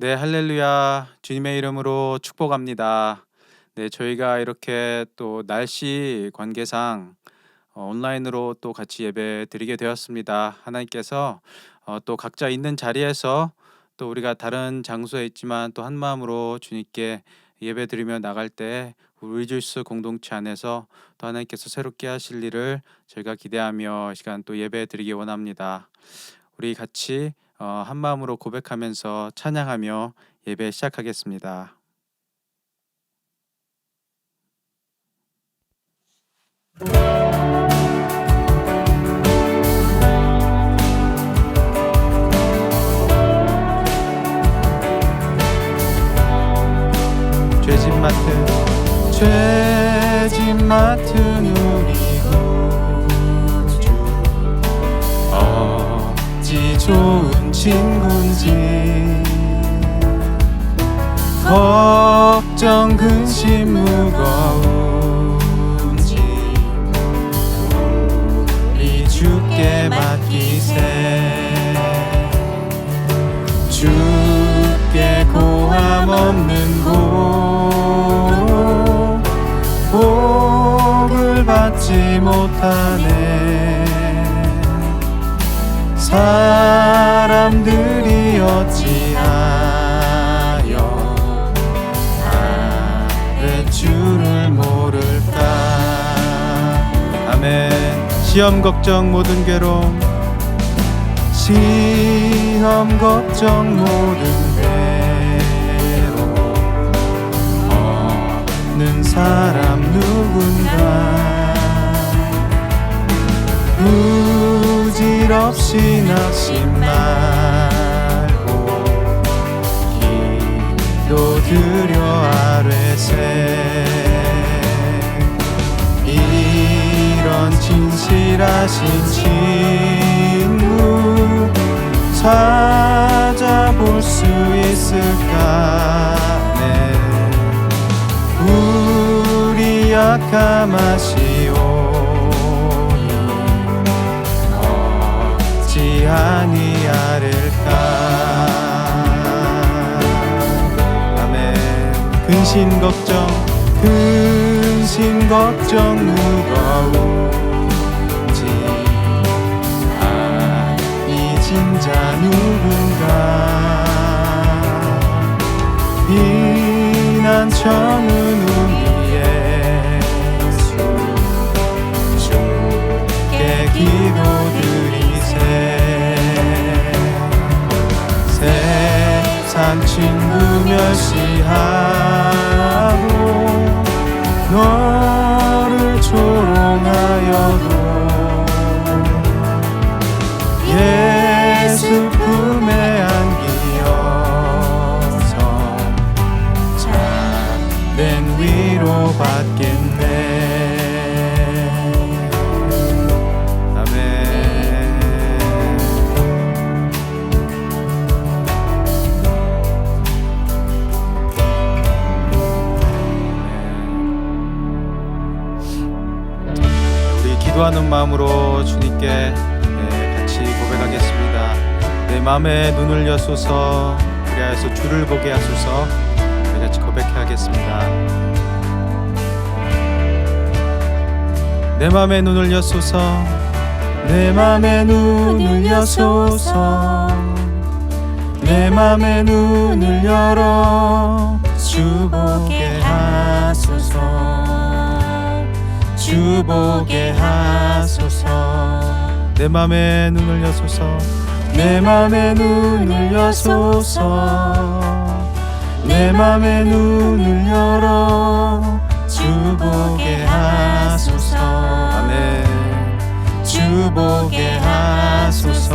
네, 할렐루야. 주님의 이름으로 축복합니다. 네, 저희가 이렇게 또 날씨 관계상 온라인으로 또 같이 예배 드리게 되었습니다. 하나님께서 또 각자 있는 자리에서 또 우리가 다른 장소에 있지만 또 한 마음으로 주님께 예배 드리며 나갈 때 우리 리조이스 공동체 안에서 또 하나님께서 새롭게 하실 일을 저희가 기대하며 이 시간 또 예배 드리기 원합니다. 우리 같이 한 마음으로 고백하면서 찬양하며 예배 시작하겠습니다. 죄짐 맡은 우리 구주 어찌 좋은 친구인지 걱정 근심 무거운지 우리 주께 맡기세. 주께 고함 없는 복을 받지 못하네. 사람들이 어찌하여 아랫줄을 모를까. 아멘. 시험 걱정 모든 괴로움, 시험 걱정 모든 괴로움 없는 사람 누군가. 부질없이 낙심 말고 기도드려 아뢰세. 이런 진실하신 친구 찾아볼 수 있을까. 네. 우리 약함 아시오니 어찌하니 아를까. 아멘. 근심 걱정 무거운지 아니진 자 누군가. 피난처는 우리 예수 주께 기도드리세. 세상 친구 멸시하고 너를 조롱하여도 예수 품에 안기어서 참된 위로 받겠네. 아멘. 기도하는 마음으로 주님께 같이 고백하겠습니다. 내 마음에 눈을 여소서 그리하여서 주를 보게 하소서. 우리 같이 고백하겠습니다. 내 마음에 눈을 여소서, 내 마음에 눈을 여소서, 내 마음에 눈을 열어 주 보게 하소서. 주 보게 하소서. 내 맘에 눈을 여소서, 내 맘에 눈을 여소서, 내 맘에 눈을 열어 주 보게 하소서. 아멘. 주 보게 하소서.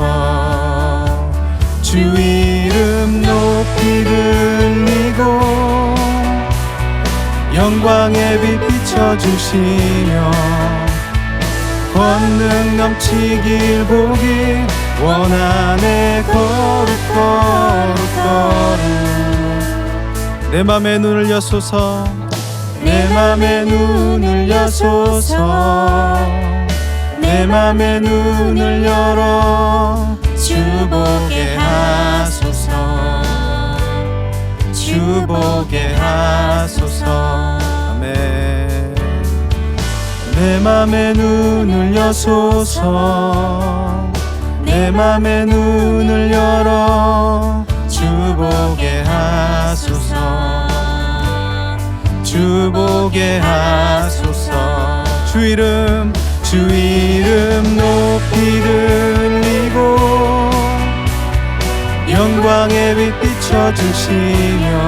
주 이름 높이 들리고 영광의 빛 비춰주시며 권능 넘치길 보기 원하네. 거룩 내 맘에 눈을 여소서, 내 맘에 눈을 여소서, 내 맘에 눈을 열어 주 보게 하소서. 주보게 하소서. 아멘. 내 맘의 눈을 여소서. 내 맘의 눈을 열어 주보게 하소서. 주보게 하소서. 주 이름 높이 들리고 영광의 빛 비춰주시며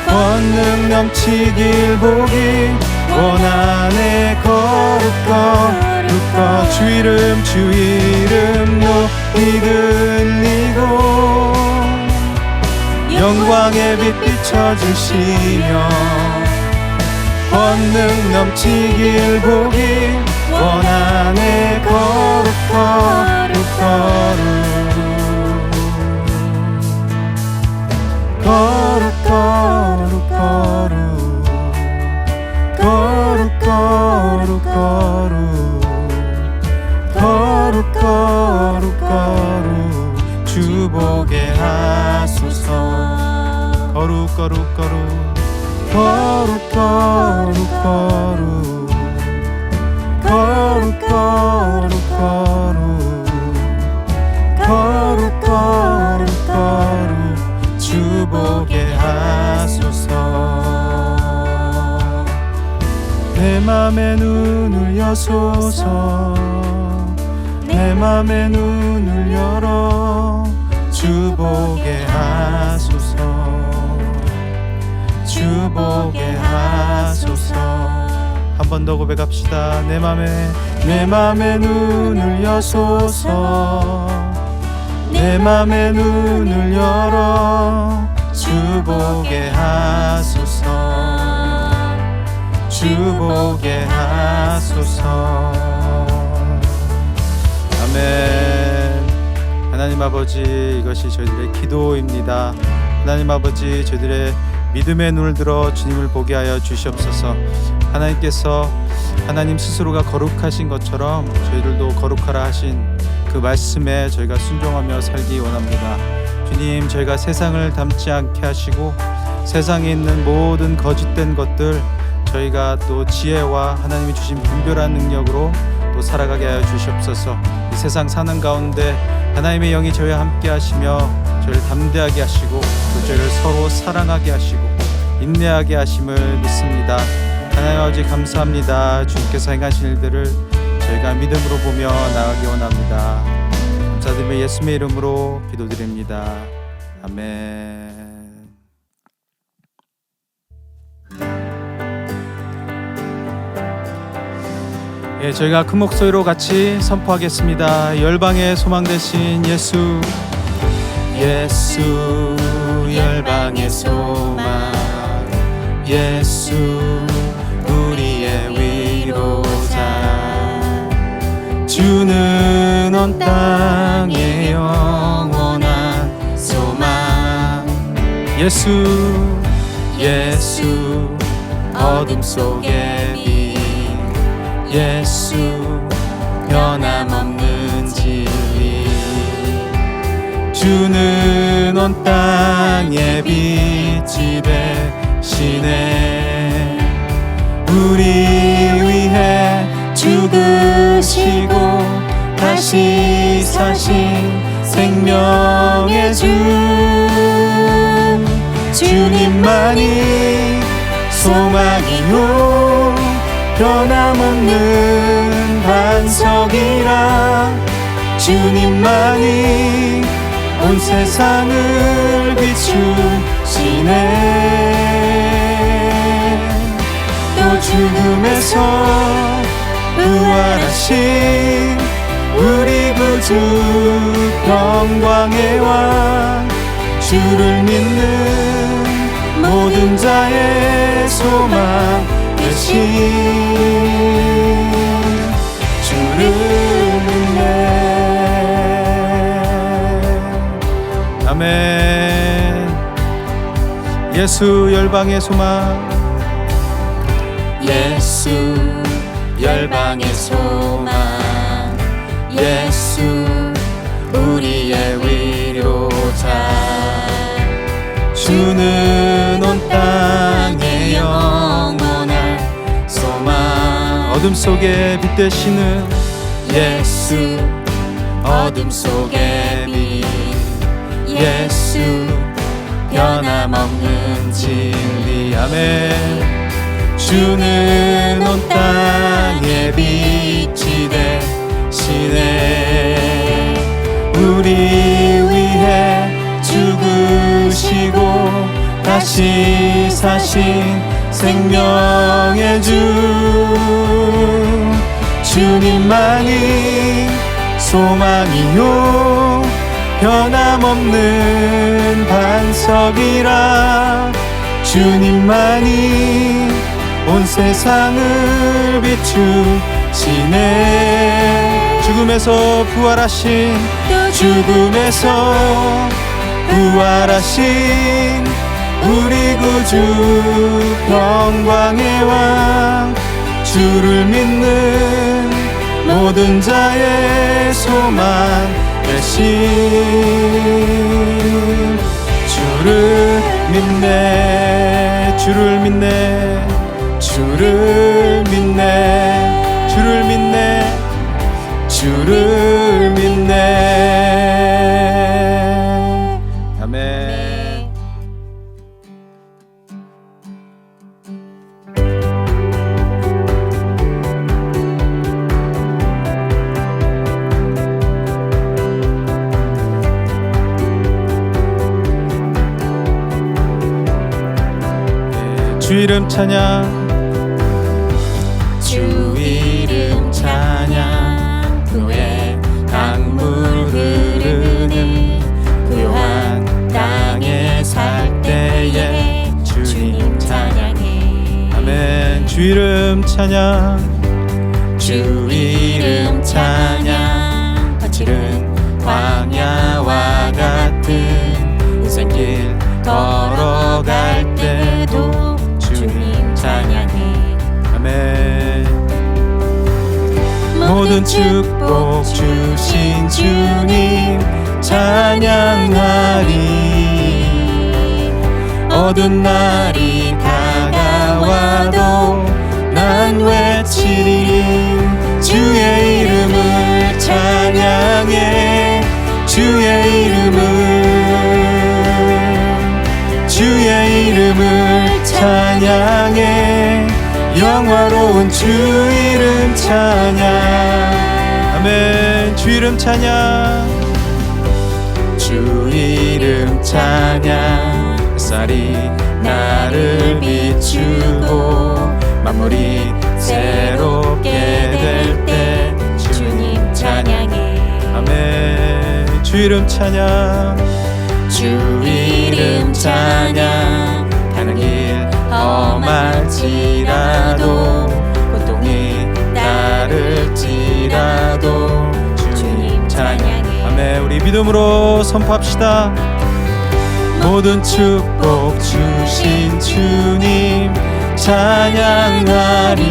권능 넘치길 보기 원하네. 거룩거 주 이름 높이 들리고 영광의 빛 비춰주시며 권능 넘치길 보기 원하네. 거룩 주보게 하소서. 거룩 주보게 하소서. 내 맘의 눈을 여소서. 내 맘의 눈을 열어 주보게 하소서. 주보게 하소서. 한 번 더 고백합시다. 내 맘의 눈을 여소서. 내 맘의 눈을 열어 주보게 하소서. 주보게 하소서. 아멘. 하나님 아버지, 이것이 저희들의 기도입니다. 하나님 아버지, 저희들의 믿음의 눈을 들어 주님을 보게 하여 주시옵소서. 하나님께서 하나님 스스로가 거룩하신 것처럼 저희들도 거룩하라 하신 그 말씀에 저희가 순종하며 살기 원합니다. 주님, 저희가 세상을 닮지 않게 하시고 세상에 있는 모든 거짓된 것들 저희가 또 지혜와 하나님이 주신 분별한 능력으로 또 살아가게 하여 주시옵소서. 이 세상 사는 가운데 하나님의 영이 저희와 함께 하시며 저희를 담대하게 하시고 또 저희를 서로 사랑하게 하시고 인내하게 하심을 믿습니다. 하나님 아버지, 감사합니다. 주님께서 행하신 일들을 저희가 믿음으로 보며 나아가기 원합니다. 감사드리며 예수님의 이름으로 기도드립니다. 아멘. 예, 저희가 큰 목소리로 같이 선포하겠습니다. 열방의 소망 되신 예수, 예수 열방의 소망, 예수 우리의 위로자. 주는 온 땅의 영원한 소망. 예수, 예수 어둠 속의 빛, 예수 변함없는 진리. 주는 온 땅의 빛이 되시네. 우리 위해 죽으시고 다시 사신 생명의 주. 주님만이 소망이요 변함없는 반석이라. 주님만이 온 세상을 비추시네. 또 죽음에서 부활하신 우리 구주 영광의 왕. 주를 믿는 모든 자의 소망 되신 주를 믿네. 아멘. 예수 열방의 소망, 예수 열방의 소망, 예수 우리의 위로자. 주는 온 땅에 영원한 소망. 어둠 속에 빛 되시는 예수, 어둠 속에 빛 예수, 변함없는 진리. 아멘. 주는 온 땅에 빛이 되시네. 우리 위해 죽으시고 다시 사신 생명의 주, 주님만이 소망이요 변함없는 반석이라. 주님만이 온 세상을 비추시네. 죽음에서 부활하신, 죽음에서 부활하신 우리 구주 평강의 왕, 주를 믿는 모든 자의 소망 대신. 주를 믿네, 주를 믿네, 주를 믿네, 주를 믿네, 주를 믿네. 아멘. 주 이름 찬양, 주 이름 찬양. 그의 강물 흐르는 고요한 땅에 살 때에 주님 찬양해. 아멘. 주 이름 찬양, 주 이름 찬양. 거칠은 광야와 같은 인생길 걸어갈 때도 주님 찬양해. 아멘. 모든 축복 주신 주님 찬양하리. 어두운 날이 다가와도 난 외치리. 주의 이름을 찬양해. 주의 이름을 찬양해. 영화로운 주 이름 찬양. 아멘. 주 이름 찬양, 주 이름 찬양. 햇살이 나를 비추고 만물이 새롭게 될 때 주님 찬양해. 아멘. 주 이름 찬양, 주 이름 찬양. 가는 길 험할지라도 고통이 따를지라도 주님 찬양해. 아멘. 우리 믿음으로 선포합시다. 모든 축복 주신 주님 찬양하리.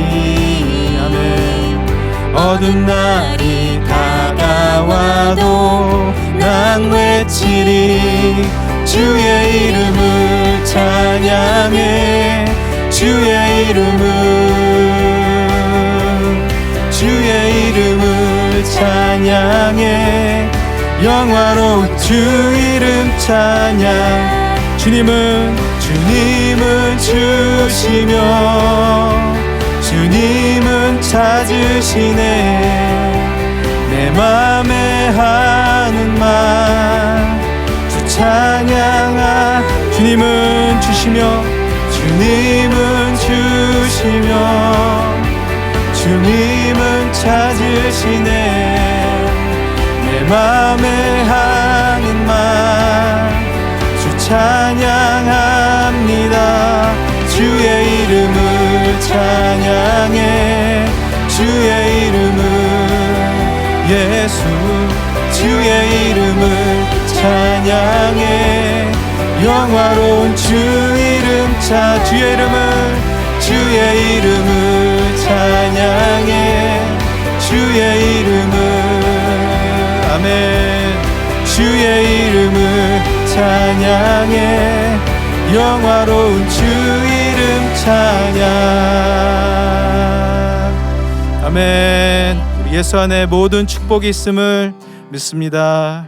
아멘. 어두운 날이 다가와도 난 외치리. 주의 이름을 찬양해. 주의 이름을 찬양해. 영화로운 주 이름 찬양. 주님은 주시며 주님은 찾으시네. 내 맘에 하는 말 주 찬양하. 주님은 주시며 주님은 찾으시네. 내 맘에 하는 말 주 찬양합니다. 주의 이름을 찬양해. 주의 이름을 예수. 주의 이름을 찬양해. 영화로운 주 이름 주의 이름을 찬양해. 주의 이름을 아멘. 주의 이름을 찬양해. 영화로운 주 이름 찬양. 아멘. 우리 예수 안에 모든 축복이 있음을 믿습니다.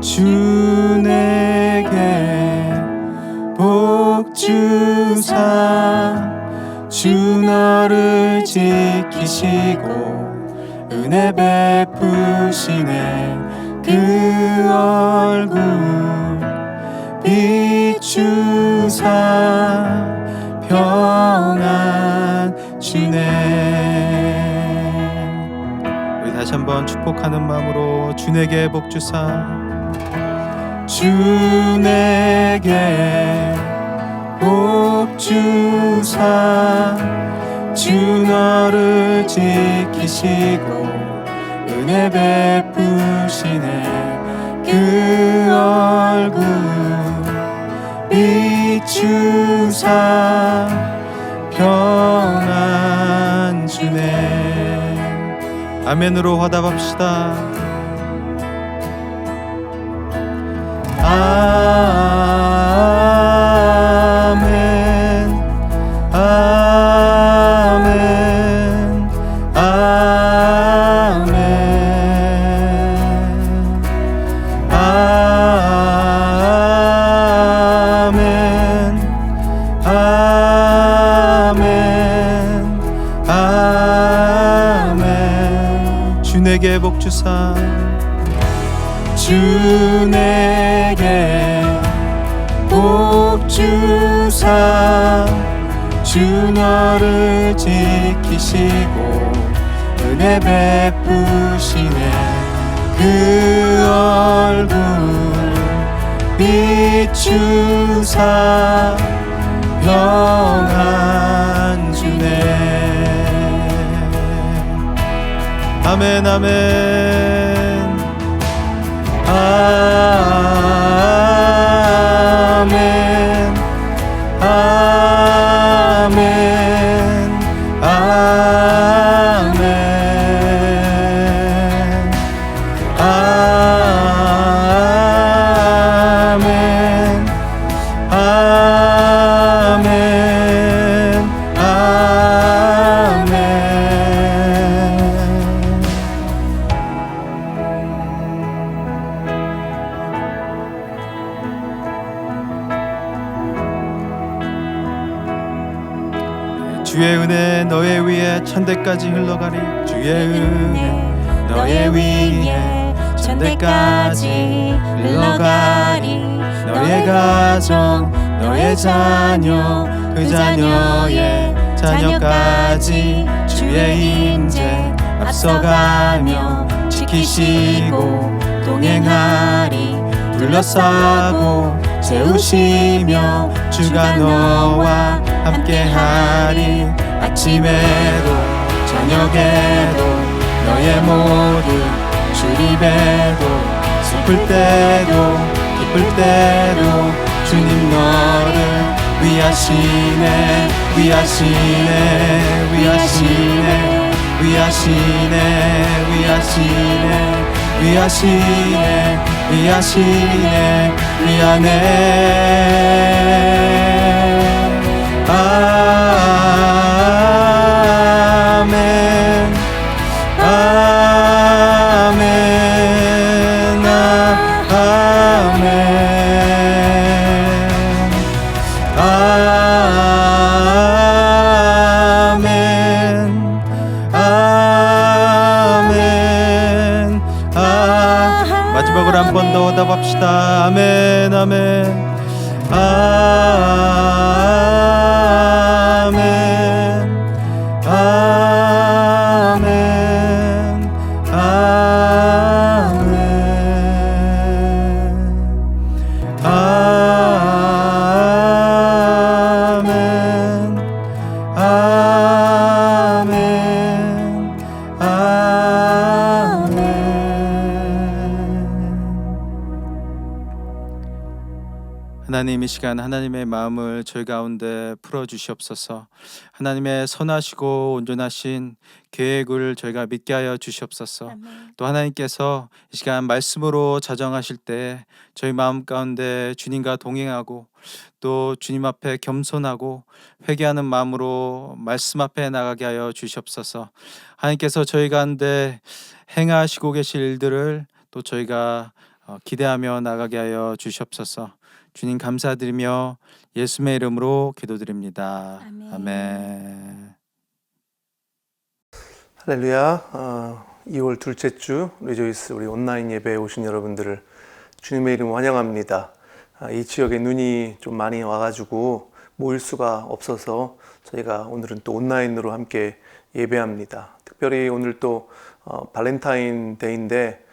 주 내게 복 주사 주 너를 지키시고 은혜 베푸시네 그 얼굴 비추사 평안 주네. 우리 다시 한번 축복하는 마음으로 주 내게 복 주사 주 내게 복 주사 주 너를 지키시고 은혜 베푸시네 그 얼굴 비추사 평안 주네. 아멘으로 화답합시다. 아멘 아멘 아멘 아멘 아멘 아멘. 주 내게 복 주사 주 내게 복 주사 주 너를 지키시고 은혜 베푸시네 그 얼굴 비추사 평안 주네. 아멘 아멘 아멘 아멘 아멘 아멘 아멘 아멘. 주의 은혜 너의 위에 천대까지 흘러가리. 주의 은혜 너의 위에 천대까지 흘러가리. 너의 가정 너의 자녀 그 자녀의 자녀까지 주의 임재 앞서가며 지키시고 동행하리. 둘러싸고 세우시며 주가 너와 함께하리. 아침에도 저녁에도 너의 모든 출입에도 슬플 때도 기쁠 때도 주님 너를 위하시네 위하시네 위하시네 위하시네 위하시네 위하시네 위하시네 위하네. 아멘 아멘 아멘 아멘 아멘. 마지막으로 한 번 더 화답합시다. 아멘 아멘 아멘 아멘 아멘 아멘 아멘 아멘. 하나님, 이 시간 하나님의 마음을 저희 가운데 풀어 주시옵소서. 하나님의 선하시고 온전하신 계획을 저희가 믿게 하여 주시옵소서. 아멘. 또 하나님께서 이 시간 말씀으로 자정하실 때 저희 마음 가운데 주님과 동행하고 또 주님 앞에 겸손하고 회개하는 마음으로 말씀 앞에 나가게 하여 주시옵소서. 하나님께서 저희 가운데 행하시고 계실 일들을 또 저희가 기대하며 나가게 하여 주시옵소서. 주님 감사드리며 예수의 이름으로 기도드립니다. 아멘. 아멘. 할렐루야. 2월 둘째 주 리조이스 우리 온라인 예배에 오신 여러분들을 주님의 이름 환영합니다. 이 지역에 눈이 좀 많이 와가지고 모일 수가 없어서 저희가 오늘은 또 온라인으로 함께 예배합니다. 특별히 오늘 또 발렌타인데이인데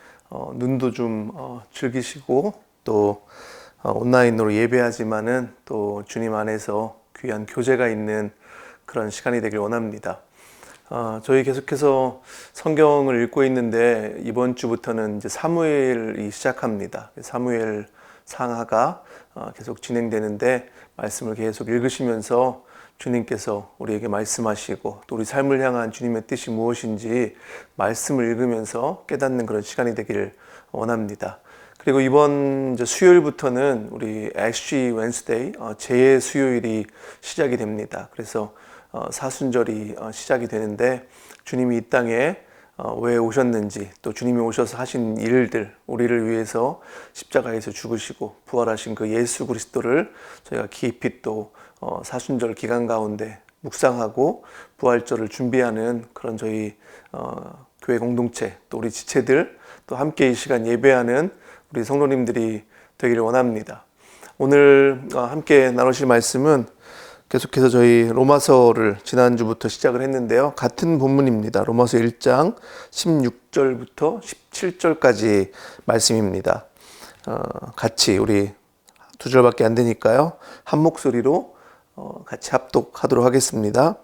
눈도 좀 즐기시고 또 온라인으로 예배하지만은 또 주님 안에서 귀한 교제가 있는 그런 시간이 되길 원합니다. 저희 계속해서 성경을 읽고 있는데 이번 주부터는 이제 사무엘이 시작합니다. 사무엘 상하가 계속 진행되는데 말씀을 계속 읽으시면서 주님께서 우리에게 말씀하시고 또 우리 삶을 향한 주님의 뜻이 무엇인지 말씀을 읽으면서 깨닫는 그런 시간이 되기를 원합니다. 그리고 이번 이제 수요일부터는 우리 애쉬 웬스데이 재해 수요일이 시작이 됩니다. 그래서 사순절이 시작이 되는데 주님이 이 땅에 왜 오셨는지 또 주님이 오셔서 하신 일들 우리를 위해서 십자가에서 죽으시고 부활하신 그 예수 그리스도를 저희가 깊이 또 사순절 기간 가운데 묵상하고 부활절을 준비하는 그런 저희 교회 공동체 또 우리 지체들 또 함께 이 시간 예배하는 우리 성도님들이 되기를 원합니다. 오늘 함께 나누실 말씀은 계속해서 저희 로마서를 지난주부터 시작을 했는데요. 같은 본문입니다. 로마서 1장 16절부터 17절까지 말씀입니다. 같이 우리 두 절밖에 안 되니까요. 한 목소리로 같이 합독하도록 하겠습니다.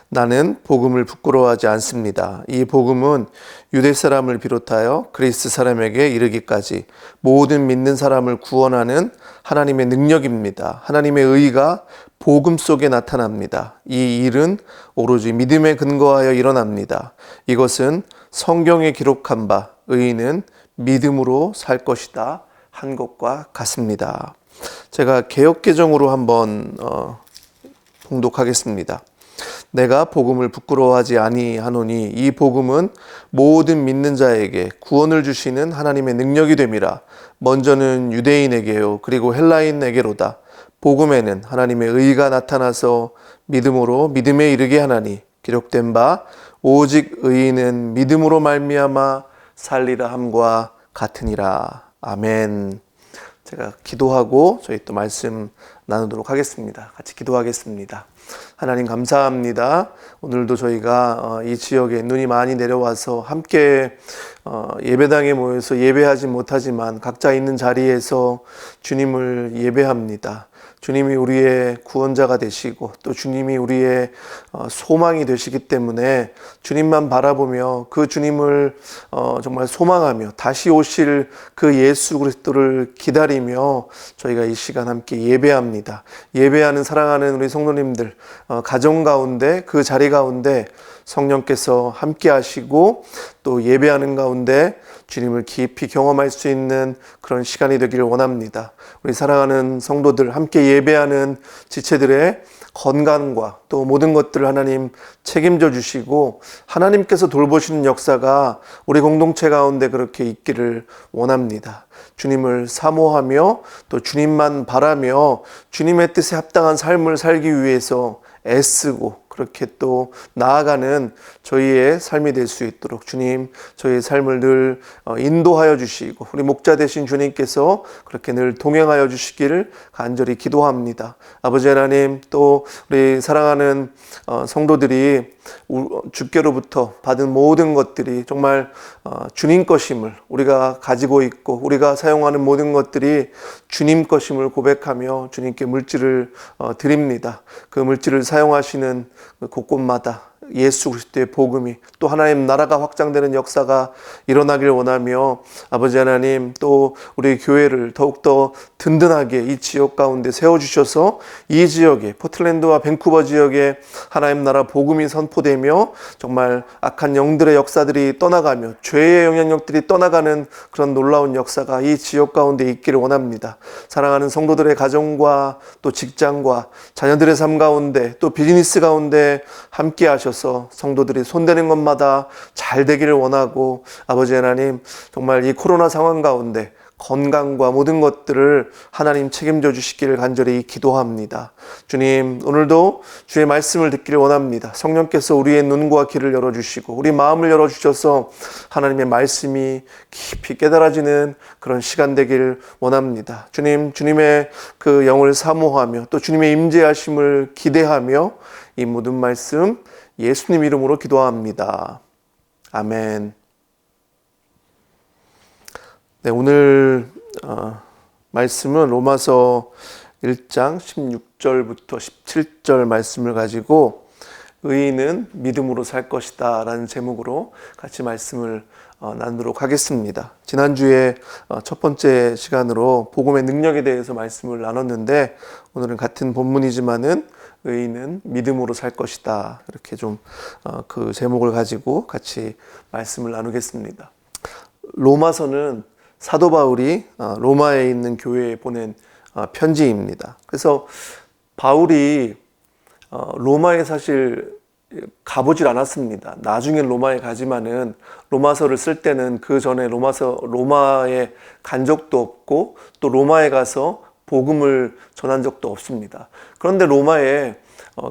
나는 복음을 부끄러워하지 않습니다. 이 복음은 유대 사람을 비롯하여 그리스 사람에게 이르기까지 모든 믿는 사람을 구원하는 하나님의 능력입니다. 하나님의 의가 복음 속에 나타납니다. 이 일은 오로지 믿음에 근거하여 일어납니다. 이것은 성경에 기록한 바 의인은 믿음으로 살 것이다 한 것과 같습니다. 제가 개역개정으로 한번 봉독하겠습니다. 내가 복음을 부끄러워하지 아니하노니 이 복음은 모든 믿는 자에게 구원을 주시는 하나님의 능력이 됨이라. 먼저는 유대인에게요 그리고 헬라인에게로다. 복음에는 하나님의 의가 나타나서 믿음으로 믿음에 이르게 하나니 기록된 바 오직 의인은 믿음으로 말미암아 살리라 함과 같으니라. 아멘. 제가 기도하고 저희 또 말씀 나누도록 하겠습니다. 같이 기도하겠습니다. 하나님 감사합니다. 오늘도 저희가 이 지역에 눈이 많이 내려와서 함께 예배당에 모여서 예배하지 못하지만 각자 있는 자리에서 주님을 예배합니다. 주님이 우리의 구원자가 되시고 또 주님이 우리의 소망이 되시기 때문에 주님만 바라보며 그 주님을 정말 소망하며 다시 오실 그 예수 그리스도를 기다리며 저희가 이 시간 함께 예배합니다. 예배하는 사랑하는 우리 성도님들 가정 가운데 그 자리 가운데 성령께서 함께 하시고 또 예배하는 가운데 주님을 깊이 경험할 수 있는 그런 시간이 되기를 원합니다. 우리 사랑하는 성도들 함께 예배하는 지체들의 건강과 또 모든 것들을 하나님 책임져 주시고 하나님께서 돌보시는 역사가 우리 공동체 가운데 그렇게 있기를 원합니다. 주님을 사모하며 또 주님만 바라며 주님의 뜻에 합당한 삶을 살기 위해서 애쓰고 그렇게 또 나아가는 저희의 삶이 될 수 있도록 주님 저희의 삶을 늘 인도하여 주시고 우리 목자 되신 주님께서 그렇게 늘 동행하여 주시기를 간절히 기도합니다. 아버지 하나님 또 우리 사랑하는 성도들이 주께로부터 받은 모든 것들이 정말 주님 것임을 우리가 가지고 있고 우리가 사용하는 모든 것들이 주님 것임을 고백하며 주님께 물질을 드립니다. 그 물질을 사용하시는 곳곳마다 예수 그리스도의 복음이 또 하나님 나라가 확장되는 역사가 일어나길 원하며 아버지 하나님 또 우리 교회를 더욱더 든든하게 이 지역 가운데 세워주셔서 이 지역에 포틀랜드와 밴쿠버 지역에 하나님 나라 복음이 선포되며 정말 악한 영들의 역사들이 떠나가며 죄의 영향력들이 떠나가는 그런 놀라운 역사가 이 지역 가운데 있기를 원합니다. 사랑하는 성도들의 가정과 또 직장과 자녀들의 삶 가운데 또 비즈니스 가운데 함께 하셔서 성도들이 손대는 것마다 잘 되기를 원하고 아버지 하나님 정말 이 코로나 상황 가운데 건강과 모든 것들을 하나님 책임져 주시기를 간절히 기도합니다. 주님, 오늘도 주의 말씀을 듣기를 원합니다. 성령께서 우리의 눈과 귀를 열어주시고 우리 마음을 열어주셔서 하나님의 말씀이 깊이 깨달아지는 그런 시간 되기를 원합니다. 주님, 주님의 그 영을 사모하며 또 주님의 임재하심을 기대하며 이 모든 말씀 예수님 이름으로 기도합니다. 아멘. 네, 오늘 말씀은 로마서 1장 16절부터 17절 말씀을 가지고 의인은 믿음으로 살 것이다 라는 제목으로 같이 말씀을 나누도록 하겠습니다. 지난주에 첫 번째 시간으로 복음의 능력에 대해서 말씀을 나눴는데 오늘은 같은 본문이지만은 의인은 믿음으로 살 것이다 이렇게 좀 그 제목을 가지고 같이 말씀을 나누겠습니다. 로마서는 사도 바울이 로마에 있는 교회에 보낸 편지입니다. 그래서 바울이 로마에 사실 가보질 않았습니다. 나중에 로마에 가지만은 로마서를 쓸 때는 그 전에 로마에 간 적도 없고 또 로마에 가서 복음을 전한 적도 없습니다. 그런데 로마에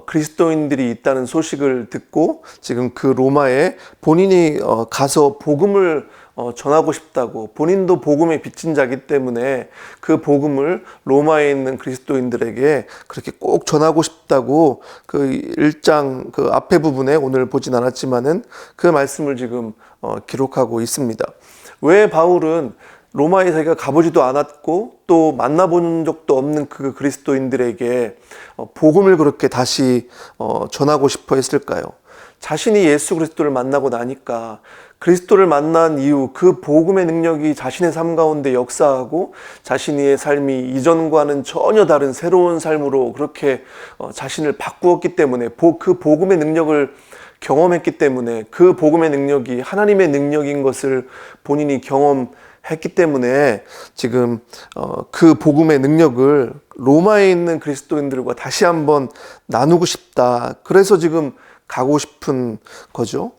그리스도인들이 있다는 소식을 듣고 지금 그 로마에 본인이 가서 복음을 전하고 싶다고, 본인도 복음에 빚진 자기 때문에 그 복음을 로마에 있는 그리스도인들에게 그렇게 꼭 전하고 싶다고 그 1장 그 앞에 부분에 오늘 보진 않았지만은 그 말씀을 지금 기록하고 있습니다. 왜 바울은 로마에 자기가 가보지도 않았고 또 만나본 적도 없는 그 그리스도인들에게 복음을 그렇게 다시 전하고 싶어 했을까요? 자신이 예수 그리스도를 만나고 나니까 그리스도를 만난 이후 그 복음의 능력이 자신의 삶 가운데 역사하고 자신의 삶이 이전과는 전혀 다른 새로운 삶으로 그렇게 자신을 바꾸었기 때문에 그 복음의 능력을 경험했기 때문에 그 복음의 능력이 하나님의 능력인 것을 본인이 경험했기 때문에 지금 그 복음의 능력을 로마에 있는 그리스도인들과 다시 한번 나누고 싶다. 그래서 지금 가고 싶은 거죠.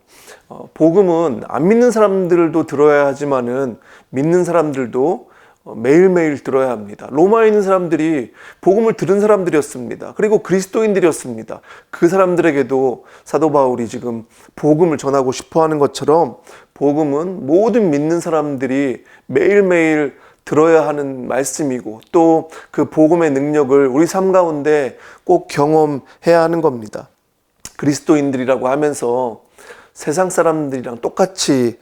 복음은 안 믿는 사람들도 들어야 하지만은 믿는 사람들도 매일매일 들어야 합니다. 로마에 있는 사람들이 복음을 들은 사람들이었습니다. 그리고 그리스도인들이었습니다. 그 사람들에게도 사도 바울이 지금 복음을 전하고 싶어 하는 것처럼 복음은 모든 믿는 사람들이 매일매일 들어야 하는 말씀이고 또 그 복음의 능력을 우리 삶 가운데 꼭 경험해야 하는 겁니다. 그리스도인들이라고 하면서 세상 사람들이랑 똑같이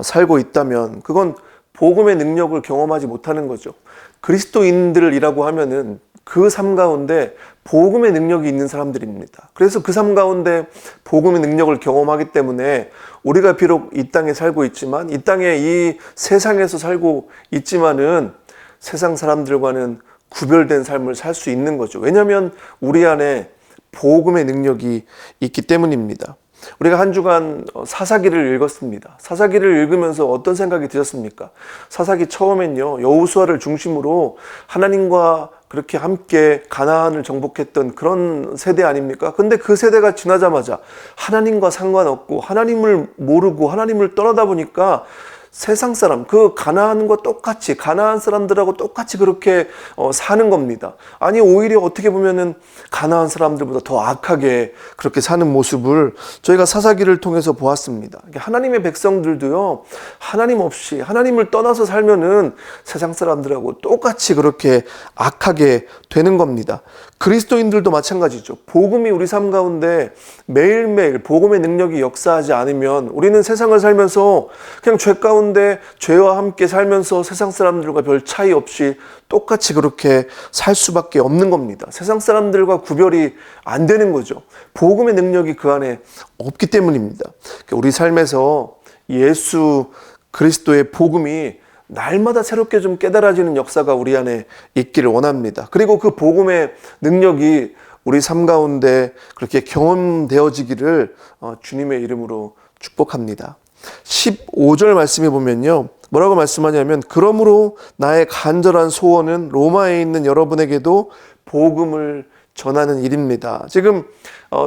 살고 있다면 그건 복음의 능력을 경험하지 못하는 거죠. 그리스도인들이라고 하면은 그 삶 가운데 복음의 능력이 있는 사람들입니다. 그래서 그 삶 가운데 복음의 능력을 경험하기 때문에 우리가 비록 이 땅에 살고 있지만 이 땅에 이 세상에서 살고 있지만은 세상 사람들과는 구별된 삶을 살 수 있는 거죠. 왜냐하면 우리 안에 복음의 능력이 있기 때문입니다. 우리가 한 주간 사사기를 읽었습니다. 사사기를 읽으면서 어떤 생각이 드셨습니까? 사사기 처음엔요, 여호수아를 중심으로 하나님과 그렇게 함께 가나안을 정복했던 그런 세대 아닙니까? 근데 그 세대가 지나자마자 하나님과 상관없고 하나님을 모르고 하나님을 떠나다 보니까 세상 사람, 그 가나안과 똑같이, 가나안 사람들하고 똑같이 그렇게 사는 겁니다. 아니, 오히려 어떻게 보면은 가나안 사람들보다 더 악하게 그렇게 사는 모습을 저희가 사사기를 통해서 보았습니다. 하나님의 백성들도요, 하나님 없이, 하나님을 떠나서 살면은 세상 사람들하고 똑같이 그렇게 악하게 되는 겁니다. 그리스도인들도 마찬가지죠. 복음이 우리 삶 가운데 매일매일 복음의 능력이 역사하지 않으면 우리는 세상을 살면서 그냥 죄 가운데 가운데 죄와 함께 살면서 세상 사람들과 별 차이 없이 똑같이 그렇게 살 수밖에 없는 겁니다. 세상 사람들과 구별이 안 되는 거죠. 복음의 능력이 그 안에 없기 때문입니다. 우리 삶에서 예수 그리스도의 복음이 날마다 새롭게 좀 깨달아지는 역사가 우리 안에 있기를 원합니다. 그리고 그 복음의 능력이 우리 삶 가운데 그렇게 경험되어지기를 주님의 이름으로 축복합니다. 15절 말씀에 보면요, 뭐라고 말씀하냐면, 그러므로 나의 간절한 소원은 로마에 있는 여러분에게도 복음을 전하는 일입니다. 지금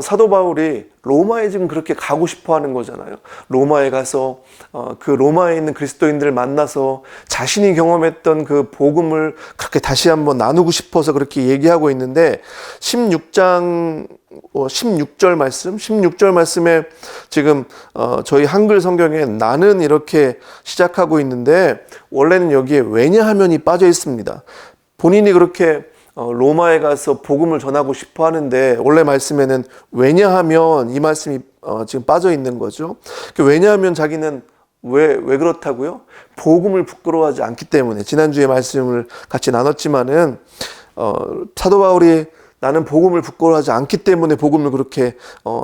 사도 바울이 로마에 지금 그렇게 가고 싶어 하는 거잖아요. 로마에 가서 그 로마에 있는 그리스도인들을 만나서 자신이 경험했던 그 복음을 그렇게 다시 한번 나누고 싶어서 그렇게 얘기하고 있는데, 16장 16절 말씀에 지금 저희 한글 성경에 나는 이렇게 시작하고 있는데, 원래는 여기에 왜냐하면이 빠져 있습니다. 본인이 그렇게 로마에 가서 복음을 전하고 싶어 하는데, 원래 말씀에는 왜냐하면 이 말씀이 지금 빠져 있는 거죠. 왜냐하면 자기는 왜 그렇다고요? 복음을 부끄러워하지 않기 때문에. 지난주에 말씀을 같이 나눴지만은 사도 바울이 나는 복음을 부끄러워하지 않기 때문에 복음을 그렇게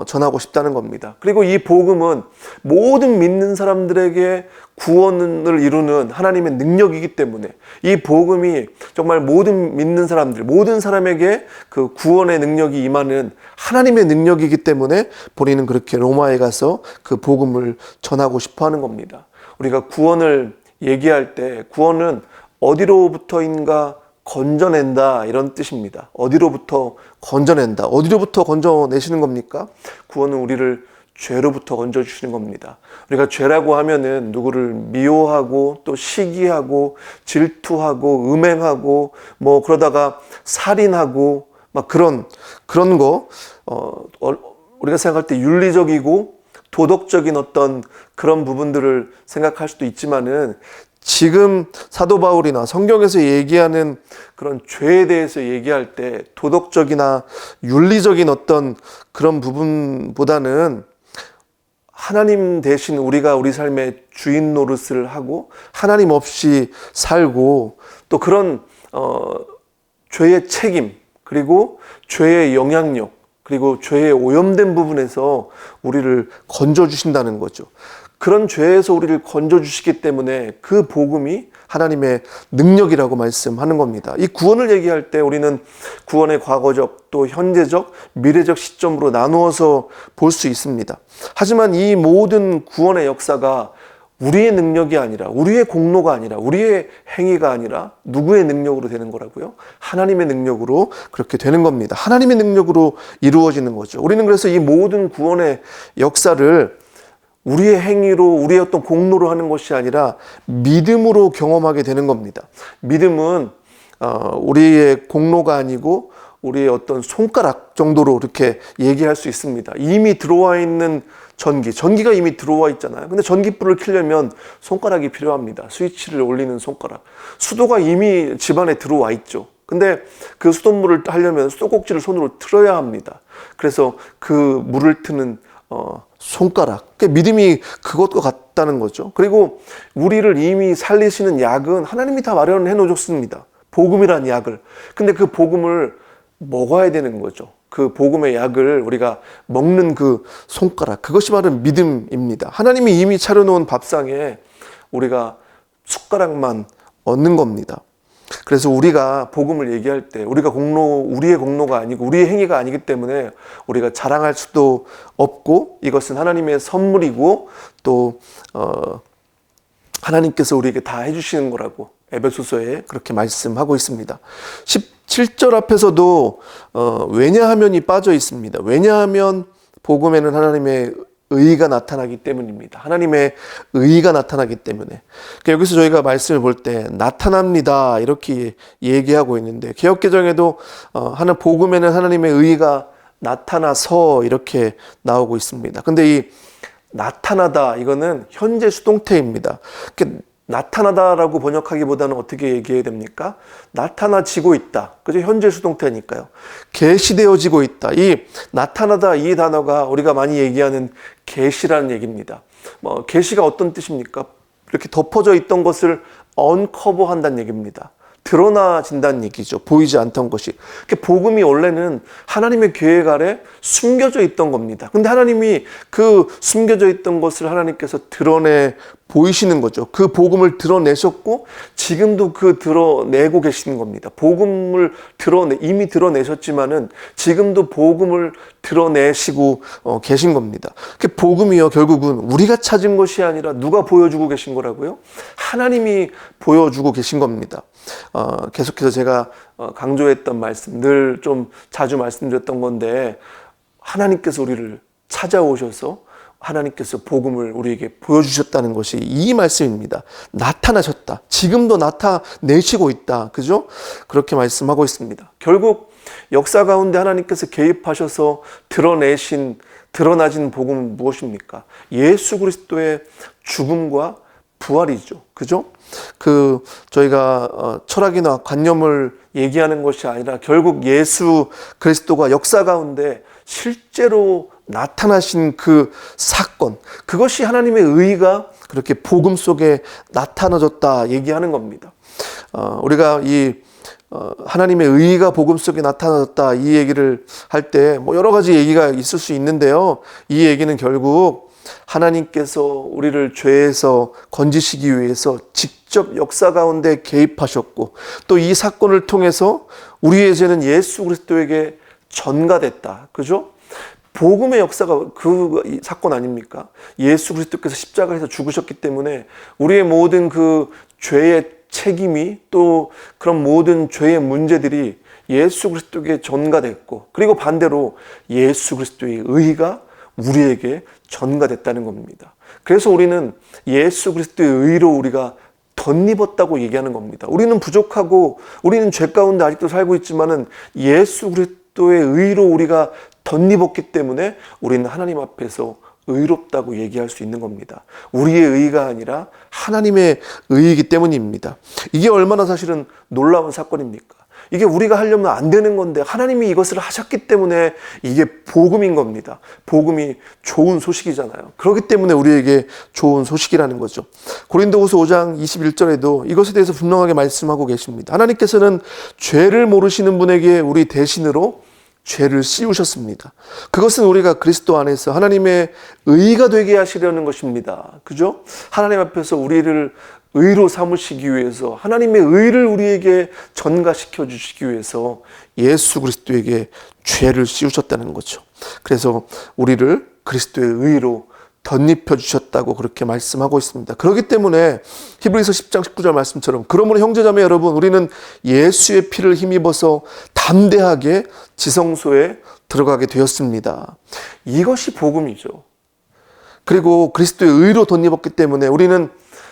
전하고 싶다는 겁니다. 그리고 이 복음은 모든 믿는 사람들에게 구원을 이루는 하나님의 능력이기 때문에, 이 복음이 정말 모든 믿는 사람들, 모든 사람에게 그 구원의 능력이 임하는 하나님의 능력이기 때문에 본인은 그렇게 로마에 가서 그 복음을 전하고 싶어 하는 겁니다. 우리가 구원을 얘기할 때 구원은 어디로부터인가 건져낸다, 이런 뜻입니다. 어디로부터 건져낸다. 어디로부터 건져내시는 겁니까? 구원은 우리를 죄로부터 건져주시는 겁니다. 우리가 죄라고 하면은 누구를 미워하고 또 시기하고 질투하고 음행하고 뭐 그러다가 살인하고 막 그런 거 우리가 생각할 때 윤리적이고 도덕적인 어떤 그런 부분들을 생각할 수도 있지만은, 지금 사도 바울이나 성경에서 얘기하는 그런 죄에 대해서 얘기할 때 도덕적이나 윤리적인 어떤 그런 부분보다는 하나님 대신 우리가 우리 삶의 주인 노릇을 하고 하나님 없이 살고, 또 그런 죄의 책임, 그리고 죄의 영향력, 그리고 죄에 오염된 부분에서 우리를 건져주신다는 거죠. 그런 죄에서 우리를 건져주시기 때문에 그 복음이 하나님의 능력이라고 말씀하는 겁니다. 이 구원을 얘기할 때 우리는 구원의 과거적, 또 현재적, 미래적 시점으로 나누어서 볼 수 있습니다. 하지만 이 모든 구원의 역사가 우리의 능력이 아니라, 우리의 공로가 아니라, 우리의 행위가 아니라 누구의 능력으로 되는 거라고요? 하나님의 능력으로 그렇게 되는 겁니다. 하나님의 능력으로 이루어지는 거죠. 우리는 그래서 이 모든 구원의 역사를 우리의 행위로, 우리의 어떤 공로로 하는 것이 아니라 믿음으로 경험하게 되는 겁니다. 믿음은 우리의 공로가 아니고 우리의 어떤 손가락 정도로 이렇게 얘기할 수 있습니다. 이미 들어와 있는 전기가 이미 들어와 있잖아요. 근데 전기불을 켜려면 손가락이 필요합니다. 스위치를 올리는 손가락. 수도가 이미 집안에 들어와 있죠. 근데 그 수돗물을 하려면 수도꼭지를 손으로 틀어야 합니다. 그래서 그 물을 트는 손가락. 믿음이 그것과 같다는 거죠. 그리고 우리를 이미 살리시는 약은 하나님이 다 마련해 놓으셨습니다. 복음이란 약을. 근데 그 복음을 먹어야 되는 거죠. 그 복음의 약을 우리가 먹는 그 손가락, 그것이 바로 믿음입니다. 하나님이 이미 차려놓은 밥상에 우리가 숟가락만 얹는 겁니다. 그래서 우리가 복음을 얘기할 때 우리의 공로가 아니고 우리의 행위가 아니기 때문에 우리가 자랑할 수도 없고, 이것은 하나님의 선물이고 또 하나님께서 우리에게 다 해주시는 거라고 에베소서에 그렇게 말씀하고 있습니다. 17절 앞에서도 왜냐하면이 빠져 있습니다. 왜냐하면 복음에는 하나님의 의가 나타나기 때문입니다. 하나님의 의가 나타나기 때문에. 그러니까 여기서 저희가 말씀을 볼 때 나타납니다, 이렇게 얘기하고 있는데, 개역개정에도 복음에는 하나님의 의가 나타나서 이렇게 나오고 있습니다. 근데 이 나타나다, 이거는 현재 수동태입니다. 나타나다라고 번역하기보다는 어떻게 얘기해야 됩니까? 나타나지고 있다. 그죠? 현재 수동태니까요. 계시되어지고 있다. 이 나타나다, 이 단어가 우리가 많이 얘기하는 계시라는 얘기입니다. 계시가 어떤 뜻입니까? 이렇게 덮어져 있던 것을 언커버한다는 얘기입니다. 드러나진다는 얘기죠. 보이지 않던 것이. 복음이 원래는 하나님의 계획 아래 숨겨져 있던 겁니다. 근데 하나님이 그 숨겨져 있던 것을 하나님께서 드러내 보이시는 거죠. 그 복음을 드러내셨고 지금도 그 드러내고 계시는 겁니다. 복음을 이미 드러내셨지만은 지금도 복음을 드러내시고 계신 겁니다. 복음이요, 결국은 우리가 찾은 것이 아니라 누가 보여주고 계신 거라고요? 하나님이 보여주고 계신 겁니다. 계속해서 제가 강조했던 말씀, 늘 좀 자주 말씀드렸던 건데, 하나님께서 우리를 찾아오셔서 하나님께서 복음을 우리에게 보여주셨다는 것이 이 말씀입니다. 나타나셨다. 지금도 나타내시고 있다. 그죠? 그렇게 말씀하고 있습니다. 결국 역사 가운데 하나님께서 개입하셔서 드러나진 복음은 무엇입니까? 예수 그리스도의 죽음과 부활이죠. 그죠? 저희가 철학이나 관념을 얘기하는 것이 아니라 결국 예수 그리스도가 역사 가운데 실제로 나타나신 그 사건, 그것이 하나님의 의가 그렇게 복음 속에 나타나졌다 얘기하는 겁니다. 우리가 하나님의 의가 복음 속에 나타나졌다 이 얘기를 할 때 여러 가지 얘기가 있을 수 있는데요. 이 얘기는 결국 하나님께서 우리를 죄에서 건지시기 위해서 직접 역사 가운데 개입하셨고, 또 이 사건을 통해서 우리의 죄는 예수 그리스도에게 전가됐다. 그죠? 복음의 역사가 그 사건 아닙니까? 예수 그리스도께서 십자가에서 죽으셨기 때문에 우리의 모든 그 죄의 책임이, 또 그런 모든 죄의 문제들이 예수 그리스도에게 전가됐고, 그리고 반대로 예수 그리스도의 의가 우리에게 전가됐다는 겁니다. 그래서 우리는 예수 그리스도의 의로 우리가 덧입었다고 얘기하는 겁니다. 우리는 부족하고 우리는 죄 가운데 아직도 살고 있지만은 예수 그리스도의 의로 우리가 덧입었기 때문에 우리는 하나님 앞에서 의롭다고 얘기할 수 있는 겁니다. 우리의 의가 아니라 하나님의 의이기 때문입니다. 이게 얼마나 사실은 놀라운 사건입니까? 이게 우리가 하려면 안 되는 건데 하나님이 이것을 하셨기 때문에 이게 복음인 겁니다. 복음이 좋은 소식이잖아요. 그렇기 때문에 우리에게 좋은 소식이라는 거죠. 고린도후서 5장 21절에도 이것에 대해서 분명하게 말씀하고 계십니다. 하나님께서는 죄를 모르시는 분에게 우리 대신으로 죄를 씌우셨습니다. 그것은 우리가 그리스도 안에서 하나님의 의가 되게 하시려는 것입니다. 그죠? 하나님 앞에서 우리를 의로 삼으시기 위해서, 하나님의 의를 우리에게 전가시켜 주시기 위해서 예수 그리스도에게 죄를 씌우셨다는 거죠. 그래서 우리를 그리스도의 의로 덧입혀 주셨다고 그렇게 말씀하고 있습니다. 그렇기 때문에 히브리서 10장 19절 말씀처럼, 그러므로 형제자매 여러분, 우리는 예수의 피를 힘입어서 담대하게 지성소에 들어가게 되었습니다. 이것이 복음이죠. 그리고 그리스도의 의로 덧입었기 때문에 우리는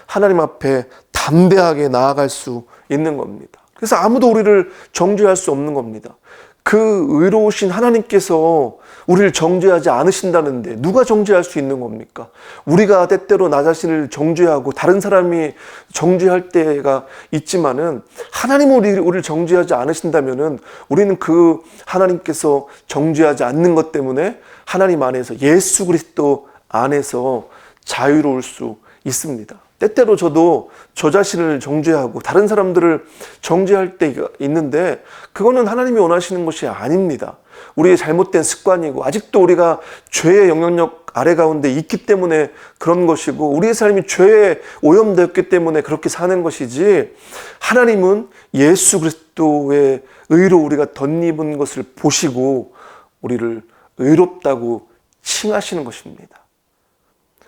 하나님 앞에 담대하게 나아갈 수 있는 겁니다. 그래서 아무도 우리를 정죄할 수 없는 겁니다. 그 의로우신 하나님께서 우리를 정죄하지 않으신다는데 누가 정죄할 수 있는 겁니까? 우리가 때때로 나 자신을 정죄하고 다른 사람이 정죄할 때가 있지만은, 하나님은 우리를 정죄하지 않으신다면은 우리는 그 하나님께서 정죄하지 않는 것 때문에 하나님 안에서, 예수 그리스도 안에서 자유로울 수 있습니다. 때때로 저도 저 자신을 정죄하고 다른 사람들을 정죄할 때가 있는데, 그거는 하나님이 원하시는 것이 아닙니다. 우리의 잘못된 습관이고 아직도 우리가 죄의 영향력 아래 가운데 있기 때문에 그런 것이고, 우리의 삶이 죄에 오염되었기 때문에 그렇게 사는 것이지, 하나님은 예수 그리스도의 의로 우리가 덧입은 것을 보시고 우리를 의롭다고 칭하시는 것입니다.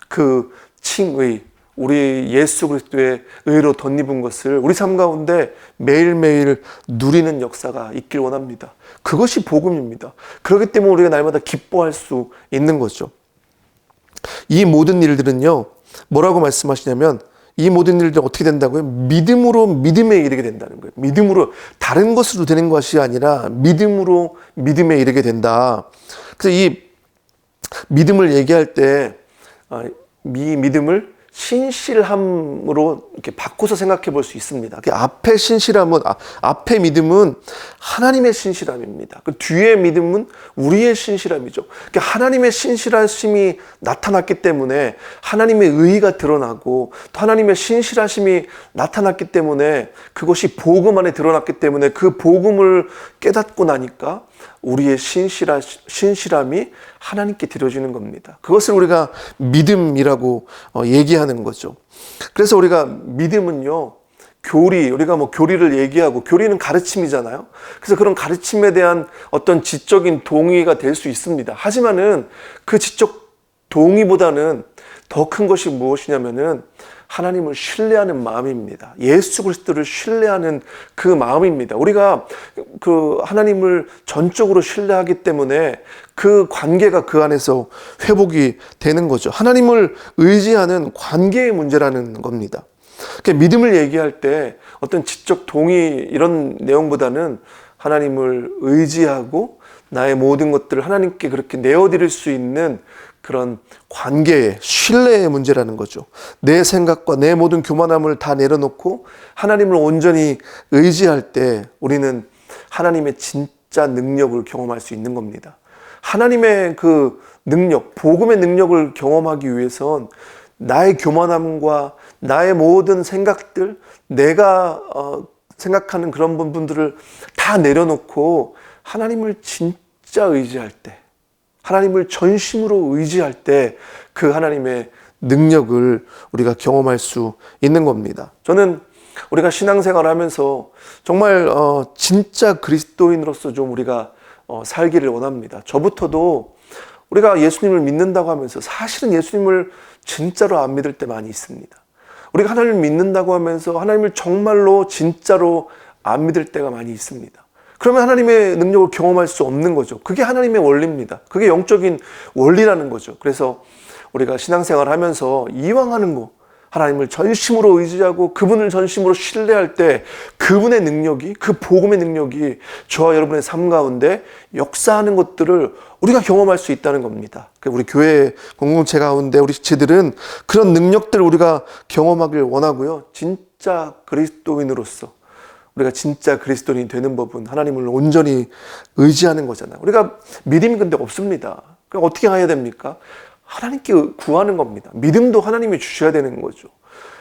그 칭의, 우리 예수 그리스도의 의로 덧입은 것을 우리 삶 가운데 매일매일 누리는 역사가 있길 원합니다. 그것이 복음입니다. 그렇기 때문에 우리가 날마다 기뻐할 수 있는 거죠. 이 모든 일들은요, 뭐라고 말씀하시냐면, 이 모든 일들은 어떻게 된다고요? 믿음으로 믿음에 이르게 된다는 거예요. 믿음으로, 다른 것으로 되는 것이 아니라 믿음으로 믿음에 이르게 된다. 그래서 이 믿음을 얘기할 때 이 믿음을 신실함으로 이렇게 바꿔서 생각해 볼 수 있습니다. 그 앞에 신실함은, 앞에 믿음은 하나님의 신실함입니다. 그 뒤에 믿음은 우리의 신실함이죠. 그러니까 하나님의 신실하심이 나타났기 때문에 하나님의 의의가 드러나고 또 하나님의 신실하심이 나타났기 때문에 그것이 복음 안에 드러났기 때문에 그 복음을 깨닫고 나니까 우리의 신실함이 하나님께 드려지는 겁니다. 그것을 우리가 믿음이라고 얘기하는 거죠. 그래서 우리가 믿음은요, 우리가 뭐 교리를 얘기하고, 교리는 가르침이잖아요. 그래서 그런 가르침에 대한 어떤 지적인 동의가 될 수 있습니다. 하지만은 그 지적 동의보다는 더 큰 것이 무엇이냐면은 하나님을 신뢰하는 마음입니다. 예수 그리스도를 신뢰하는 그 마음입니다. 우리가 그 하나님을 전적으로 신뢰하기 때문에 그 관계가 그 안에서 회복이 되는 거죠. 하나님을 의지하는 관계의 문제라는 겁니다. 그러니까 믿음을 얘기할 때 어떤 지적 동의 이런 내용보다는 하나님을 의지하고 나의 모든 것들을 하나님께 그렇게 내어드릴 수 있는 그런 관계의 신뢰의 문제라는 거죠. 내 생각과 내 모든 교만함을 다 내려놓고 하나님을 온전히 의지할 때 우리는 하나님의 진짜 능력을 경험할 수 있는 겁니다. 하나님의 그 능력, 복음의 능력을 경험하기 위해선 나의 교만함과 나의 모든 생각들, 내가 생각하는 그런 부분들을 다 내려놓고 하나님을 진짜 의지할 때, 하나님을 전심으로 의지할 때 그 하나님의 능력을 우리가 경험할 수 있는 겁니다. 저는 우리가 신앙생활을 하면서 정말 진짜 그리스도인으로서 좀 우리가 살기를 원합니다. 저부터도 우리가 예수님을 믿는다고 하면서 사실은 예수님을 진짜로 안 믿을 때 많이 있습니다. 우리가 하나님을 믿는다고 하면서 하나님을 정말로 진짜로 안 믿을 때가 많이 있습니다. 그러면 하나님의 능력을 경험할 수 없는 거죠. 그게 하나님의 원리입니다. 그게 영적인 원리라는 거죠. 그래서 우리가 신앙생활을 하면서 이왕 하는 거, 하나님을 전심으로 의지하고 그분을 전심으로 신뢰할 때 그분의 능력이, 그 복음의 능력이 저와 여러분의 삶 가운데 역사하는 것들을 우리가 경험할 수 있다는 겁니다. 우리 교회 공동체 가운데 우리 지체들은 그런 능력들을 우리가 경험하길 원하고요. 진짜 그리스도인으로서 우리가 진짜 그리스도인이 되는 법은 하나님을 온전히 의지하는 거잖아요. 우리가 믿음이 근데 없습니다. 그럼 어떻게 해야 됩니까? 하나님께 구하는 겁니다. 믿음도 하나님이 주셔야 되는 거죠.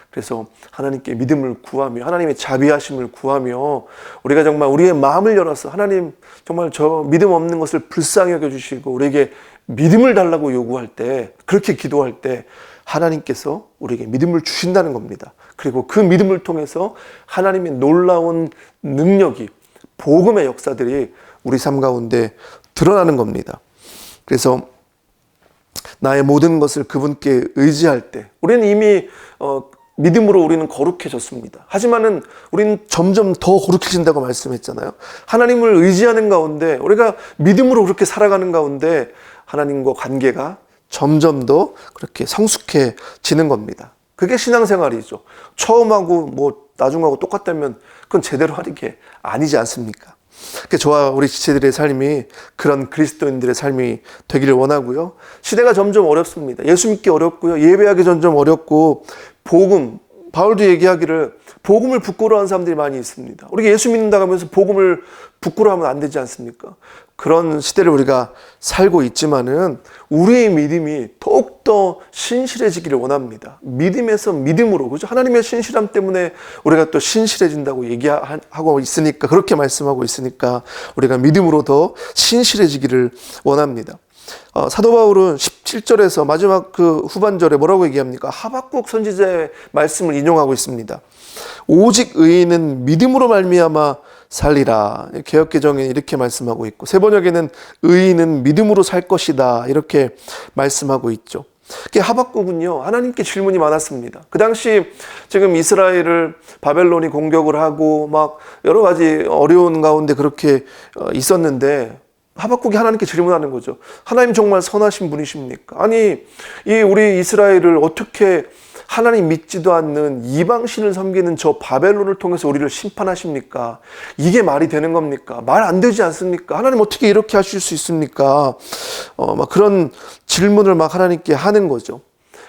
그래서 하나님께 믿음을 구하며 하나님의 자비하심을 구하며 우리가 정말 우리의 마음을 열어서 하나님 정말 저 믿음 없는 것을 불쌍히 여겨주시고 우리에게 믿음을 달라고 요구할 때, 그렇게 기도할 때 하나님께서 우리에게 믿음을 주신다는 겁니다. 그리고 그 믿음을 통해서 하나님의 놀라운 능력이, 복음의 역사들이 우리 삶 가운데 드러나는 겁니다. 그래서 나의 모든 것을 그분께 의지할 때 우리는 이미 믿음으로 우리는 거룩해졌습니다. 하지만은 우리는 점점 더 거룩해진다고 말씀했잖아요. 하나님을 의지하는 가운데 우리가 믿음으로 그렇게 살아가는 가운데 하나님과 관계가 점점 더 그렇게 성숙해지는 겁니다. 그게 신앙생활이죠. 처음하고 뭐 나중하고 똑같다면 그건 제대로 하는 게 아니지 않습니까? 저와 우리 지체들의 삶이 그런 그리스도인들의 삶이 되기를 원하고요. 시대가 점점 어렵습니다. 예수 믿기 어렵고요. 예배하기 점점 어렵고, 복음, 바울도 얘기하기를 복음을 부끄러워하는 사람들이 많이 있습니다. 우리가 예수 믿는다고 하면서 복음을 부끄러워하면 안 되지 않습니까? 그런 시대를 우리가 살고 있지만은 우리의 믿음이 더욱더 신실해지기를 원합니다. 믿음에서 믿음으로, 그죠? 하나님의 신실함 때문에 우리가 또 신실해진다고 얘기하고 있으니까, 그렇게 말씀하고 있으니까 우리가 믿음으로 더 신실해지기를 원합니다. 사도 바울은 17절에서 마지막 그 후반절에 뭐라고 얘기합니까? 하박국 선지자의 말씀을 인용하고 있습니다. 오직 의인은 믿음으로 말미암아 살리라. 개역개정에 이렇게 말씀하고 있고, 새 번역에는 의인은 믿음으로 살 것이다, 이렇게 말씀하고 있죠. 하박국은요, 하나님께 질문이 많았습니다. 그 당시 지금 이스라엘을 바벨론이 공격을 하고 막 여러 가지 어려운 가운데 그렇게 있었는데, 하박국이 하나님께 질문하는 거죠. 하나님 정말 선하신 분이십니까? 아니, 우리 이스라엘을 어떻게 하나님 믿지도 않는 이방신을 섬기는 저 바벨론을 통해서 우리를 심판하십니까? 이게 말이 되는 겁니까? 말 안 되지 않습니까? 하나님 어떻게 이렇게 하실 수 있습니까? 막 그런 질문을 막 하나님께 하는 거죠.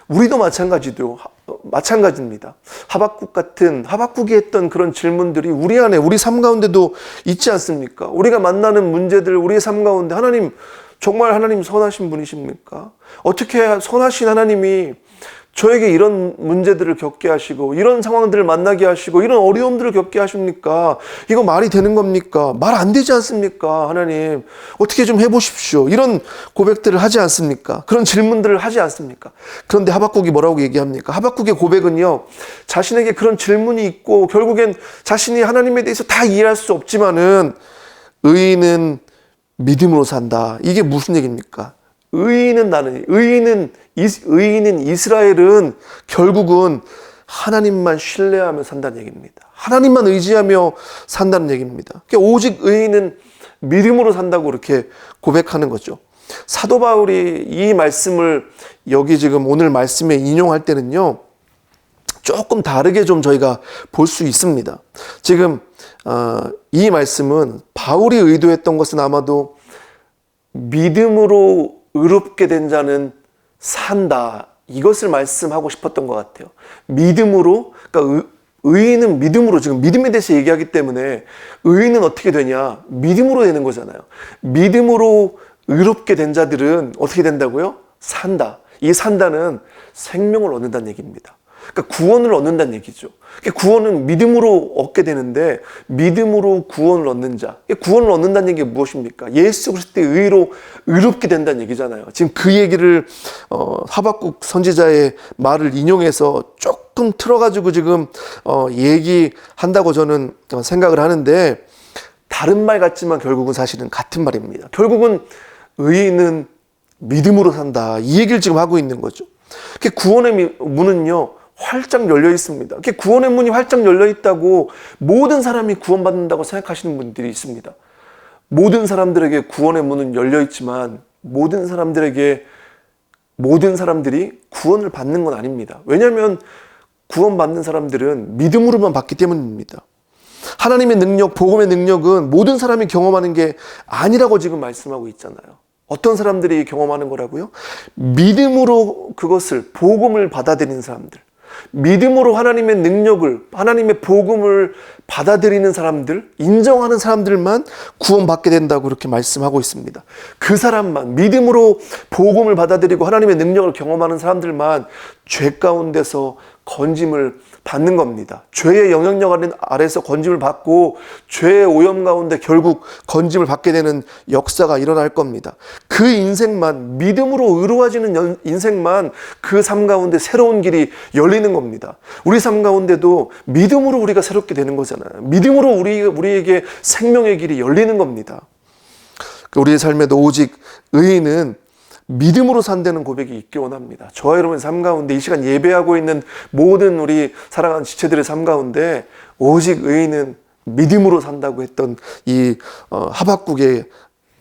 우리도 마찬가지입니다. 하박국이 했던 그런 질문들이 우리 안에, 우리 삶 가운데도 있지 않습니까? 우리가 만나는 문제들, 우리의 삶 가운데 하나님, 정말 하나님 선하신 분이십니까? 어떻게 선하신 하나님이 저에게 이런 문제들을 겪게 하시고 이런 상황들을 만나게 하시고 이런 어려움들을 겪게 하십니까? 이거 말이 되는 겁니까? 말 안 되지 않습니까? 하나님, 어떻게 좀 해보십시오. 이런 고백들을 하지 않습니까? 그런 질문들을 하지 않습니까? 그런데 하박국이 뭐라고 얘기합니까? 하박국의 고백은요, 자신에게 그런 질문이 있고 결국엔 자신이 하나님에 대해서 다 이해할 수 없지만은 의인은 믿음으로 산다. 이게 무슨 얘기입니까? 의인인 이스라엘은 결국은 하나님만 신뢰하며 산다는 얘기입니다. 하나님만 의지하며 산다는 얘기입니다. 그러니까 오직 의인은 믿음으로 산다고 이렇게 고백하는 거죠. 사도 바울이 이 말씀을 여기 지금 오늘 말씀에 인용할 때는요, 조금 다르게 좀 저희가 볼 수 있습니다. 지금 이 말씀은 바울이 의도했던 것은 아마도 믿음으로 의롭게 된 자는 산다, 이것을 말씀하고 싶었던 것 같아요. 믿음으로, 그러니까 의인은 믿음으로, 지금 믿음에 대해서 얘기하기 때문에 의인은 어떻게 되냐? 믿음으로 되는 거잖아요. 믿음으로 의롭게 된 자들은 어떻게 된다고요? 산다. 이 산다는 생명을 얻는다는 얘기입니다. 그러니까 구원을 얻는다는 얘기죠. 그러니까 구원은 믿음으로 얻게 되는데, 믿음으로 구원을 얻는 자, 구원을 얻는다는 얘기가 무엇입니까? 예수 그리스도의 의로 의롭게 된다는 얘기잖아요. 지금 그 얘기를 하박국 선지자의 말을 인용해서 조금 틀어가지고 지금 얘기한다고 저는 생각을 하는데, 다른 말 같지만 결국은 사실은 같은 말입니다. 결국은 의인은 믿음으로 산다, 이 얘기를 지금 하고 있는 거죠. 구원의 문은요 활짝 열려 있습니다. 구원의 문이 활짝 열려 있다고 모든 사람이 구원받는다고 생각하시는 분들이 있습니다. 모든 사람들에게 구원의 문은 열려 있지만 모든 사람들이 구원을 받는 건 아닙니다. 왜냐하면 구원받는 사람들은 믿음으로만 받기 때문입니다. 하나님의 능력, 복음의 능력은 모든 사람이 경험하는 게 아니라고 지금 말씀하고 있잖아요. 어떤 사람들이 경험하는 거라고요? 믿음으로 그것을, 복음을 받아들이는 사람들, 믿음으로 하나님의 능력을, 하나님의 복음을 받아들이는 사람들, 인정하는 사람들만 구원받게 된다고 그렇게 말씀하고 있습니다. 그 사람만, 믿음으로 복음을 받아들이고 하나님의 능력을 경험하는 사람들만 죄 가운데서 건짐을 받는 겁니다. 죄의 영향력 아래서 건짐을 받고 죄의 오염 가운데 결국 건짐을 받게 되는 역사가 일어날 겁니다. 그 인생만, 믿음으로 의로워지는 인생만 그 삶 가운데 새로운 길이 열리는 겁니다. 우리 삶 가운데도 믿음으로 우리가 새롭게 되는 거잖아요. 믿음으로 우리에게 생명의 길이 열리는 겁니다. 우리의 삶에도 오직 의인은 믿음으로 산다는 고백이 있기 원합니다. 저와 여러분의 삶 가운데 이 시간 예배하고 있는 모든 우리 사랑하는 지체들의 삶 가운데 오직 의인은 믿음으로 산다고 했던 이 하박국의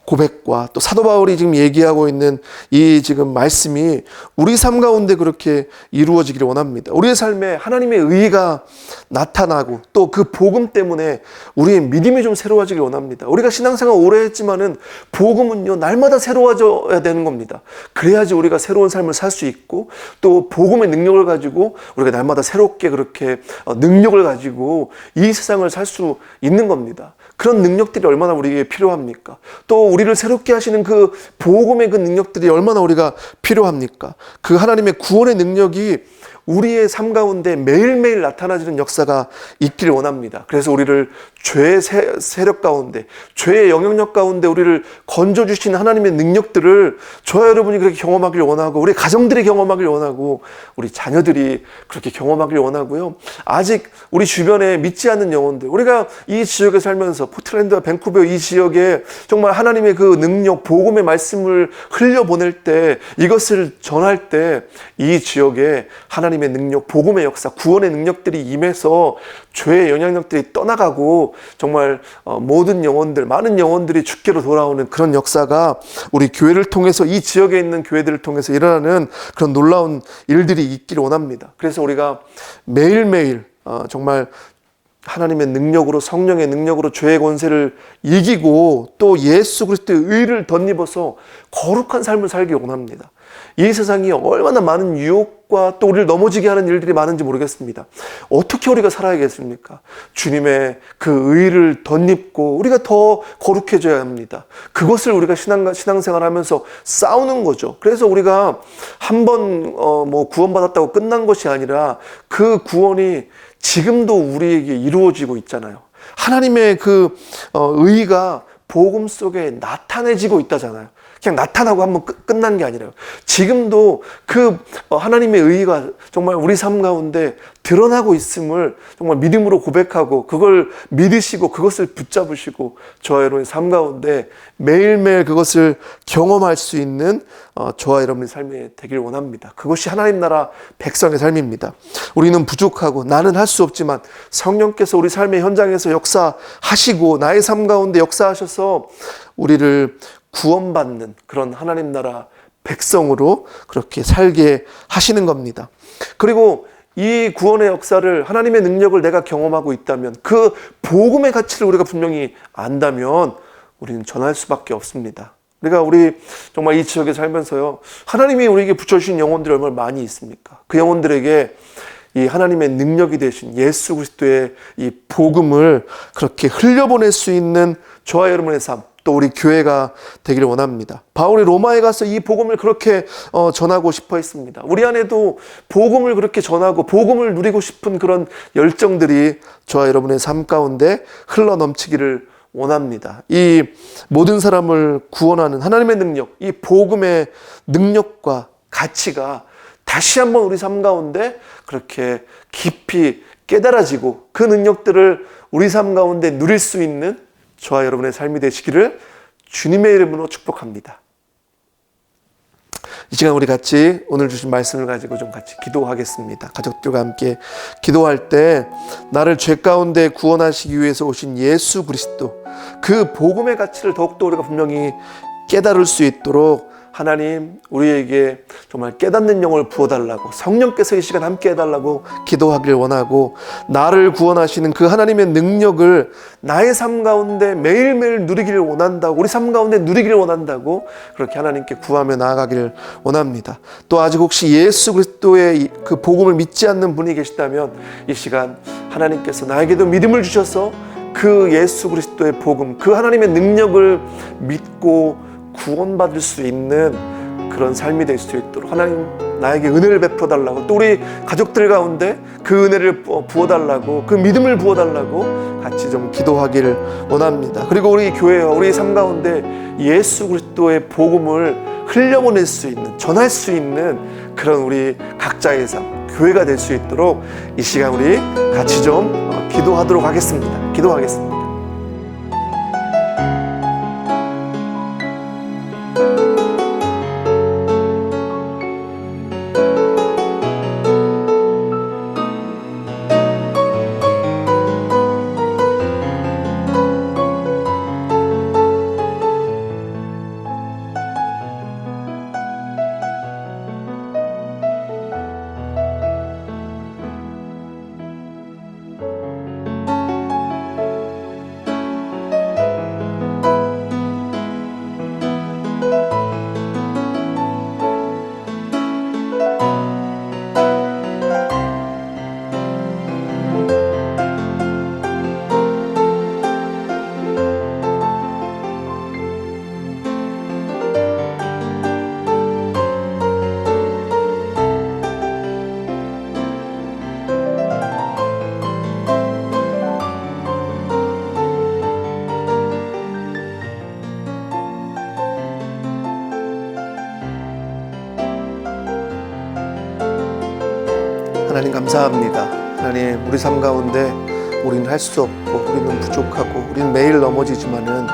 고백과 또 사도 바울이 지금 얘기하고 있는 이 지금 말씀이 우리 삶 가운데 그렇게 이루어지기를 원합니다. 우리의 삶에 하나님의 의가 나타나고 또 그 복음 때문에 우리의 믿음이 좀 새로워지기를 원합니다. 우리가 신앙생활 오래 했지만은 복음은요 날마다 새로워져야 되는 겁니다. 그래야지 우리가 새로운 삶을 살 수 있고 또 복음의 능력을 가지고 우리가 날마다 새롭게 그렇게 능력을 가지고 이 세상을 살 수 있는 겁니다. 그런 능력들이 얼마나 우리에게 필요합니까? 또 우리를 새롭게 하시는 그 복음의 그 능력들이 얼마나 우리가 필요합니까? 그 하나님의 구원의 능력이 우리의 삶 가운데 매일매일 나타나지는 역사가 있기를 원합니다. 그래서 우리를 죄의 세력 가운데, 죄의 영향력 가운데 우리를 건져주시는 하나님의 능력들을 저와 여러분이 그렇게 경험하길 원하고, 우리 가정들이 경험하길 원하고, 우리 자녀들이 그렇게 경험하길 원하고요. 아직 우리 주변에 믿지 않는 영혼들, 우리가 이 지역에 살면서 포틀랜드와 밴쿠버 이 지역에 정말 하나님의 그 능력, 복음의 말씀을 흘려보낼 때, 이것을 전할 때 이 지역에 하나님의 능력, 복음의 역사, 구원의 능력들이 임해서 죄의 영향력들이 떠나가고 정말 모든 영혼들, 많은 영혼들이 주께로 돌아오는 그런 역사가 우리 교회를 통해서, 이 지역에 있는 교회들을 통해서 일어나는 그런 놀라운 일들이 있기를 원합니다. 그래서 우리가 매일매일 정말 하나님의 능력으로, 성령의 능력으로 죄의 권세를 이기고 또 예수 그리스도의 의를 덧입어서 거룩한 삶을 살기 원합니다. 이 세상이 얼마나 많은 능력과 또 우리를 넘어지게 하는 일들이 많은지 모르겠습니다. 어떻게 우리가 살아야겠습니까? 주님의 그 의를 덧입고 우리가 더 거룩해져야 합니다. 그것을 우리가 신앙생활하면서 싸우는 거죠. 그래서 우리가 한번 구원받았다고 끝난 것이 아니라 그 구원이 지금도 우리에게 이루어지고 있잖아요. 하나님의 그 의가 복음 속에 나타내지고 있다잖아요. 그냥 나타나고 한번 끝난 게 아니라요. 지금도 그 하나님의 의가 정말 우리 삶 가운데 드러나고 있음을 정말 믿음으로 고백하고 그걸 믿으시고 그것을 붙잡으시고 저와 여러분의 삶 가운데 매일매일 그것을 경험할 수 있는 저와 여러분의 삶이 되길 원합니다. 그것이 하나님 나라 백성의 삶입니다. 우리는 부족하고 나는 할 수 없지만 성령께서 우리 삶의 현장에서 역사하시고 나의 삶 가운데 역사하셔서 우리를 구원받는 그런 하나님 나라 백성으로 그렇게 살게 하시는 겁니다. 그리고 이 구원의 역사를 하나님의 능력을 내가 경험하고 있다면 그 복음의 가치를 우리가 분명히 안다면 우리는 전할 수밖에 없습니다. 우리 정말 이 지역에 살면서요, 하나님이 우리에게 붙여주신 영혼들이 얼마나 많이 있습니까? 그 영혼들에게 이 하나님의 능력이 되신 예수 그리스도의 이 복음을 그렇게 흘려보낼 수 있는 저와 여러분의 삶, 또 우리 교회가 되기를 원합니다. 바울이 로마에 가서 이 복음을 그렇게 전하고 싶어 했습니다. 우리 안에도 복음을 그렇게 전하고 복음을 누리고 싶은 그런 열정들이 저와 여러분의 삶 가운데 흘러 넘치기를 원합니다. 이 모든 사람을 구원하는 하나님의 능력, 이 복음의 능력과 가치가 다시 한번 우리 삶 가운데 그렇게 깊이 깨달아지고 그 능력들을 우리 삶 가운데 누릴 수 있는 저와 여러분의 삶이 되시기를 주님의 이름으로 축복합니다. 이 시간 우리 같이 오늘 주신 말씀을 가지고 좀 같이 기도하겠습니다. 가족들과 함께 기도할 때 나를 죄 가운데 구원하시기 위해서 오신 예수 그리스도 그 복음의 가치를 더욱더 우리가 분명히 깨달을 수 있도록 하나님 우리에게 정말 깨닫는 영을 부어달라고 성령께서 이 시간 함께 해달라고 기도하길 원하고 나를 구원하시는 그 하나님의 능력을 나의 삶 가운데 매일매일 누리기를 원한다고 우리 삶 가운데 누리기를 원한다고 그렇게 하나님께 구하며 나아가기를 원합니다. 또 아직 혹시 예수 그리스도의 그 복음을 믿지 않는 분이 계시다면 이 시간 하나님께서 나에게도 믿음을 주셔서 그 예수 그리스도의 복음 그 하나님의 능력을 믿고 구원받을 수 있는 그런 삶이 될 수 있도록 하나님 나에게 은혜를 베풀어달라고 또 우리 가족들 가운데 그 은혜를 부어달라고 그 믿음을 부어달라고 같이 좀 기도하기를 원합니다. 그리고 우리 교회와 우리 삶 가운데 예수 그리스도의 복음을 흘려보낼 수 있는 전할 수 있는 그런 우리 각자의 삶 교회가 될 수 있도록 이 시간 우리 같이 좀 기도하도록 하겠습니다. 기도하겠습니다. 하나님 감사합니다. 하나님 우리 삶 가운데 우리는 할 수 없고 우리는 부족하고 우리는 매일 넘어지지만은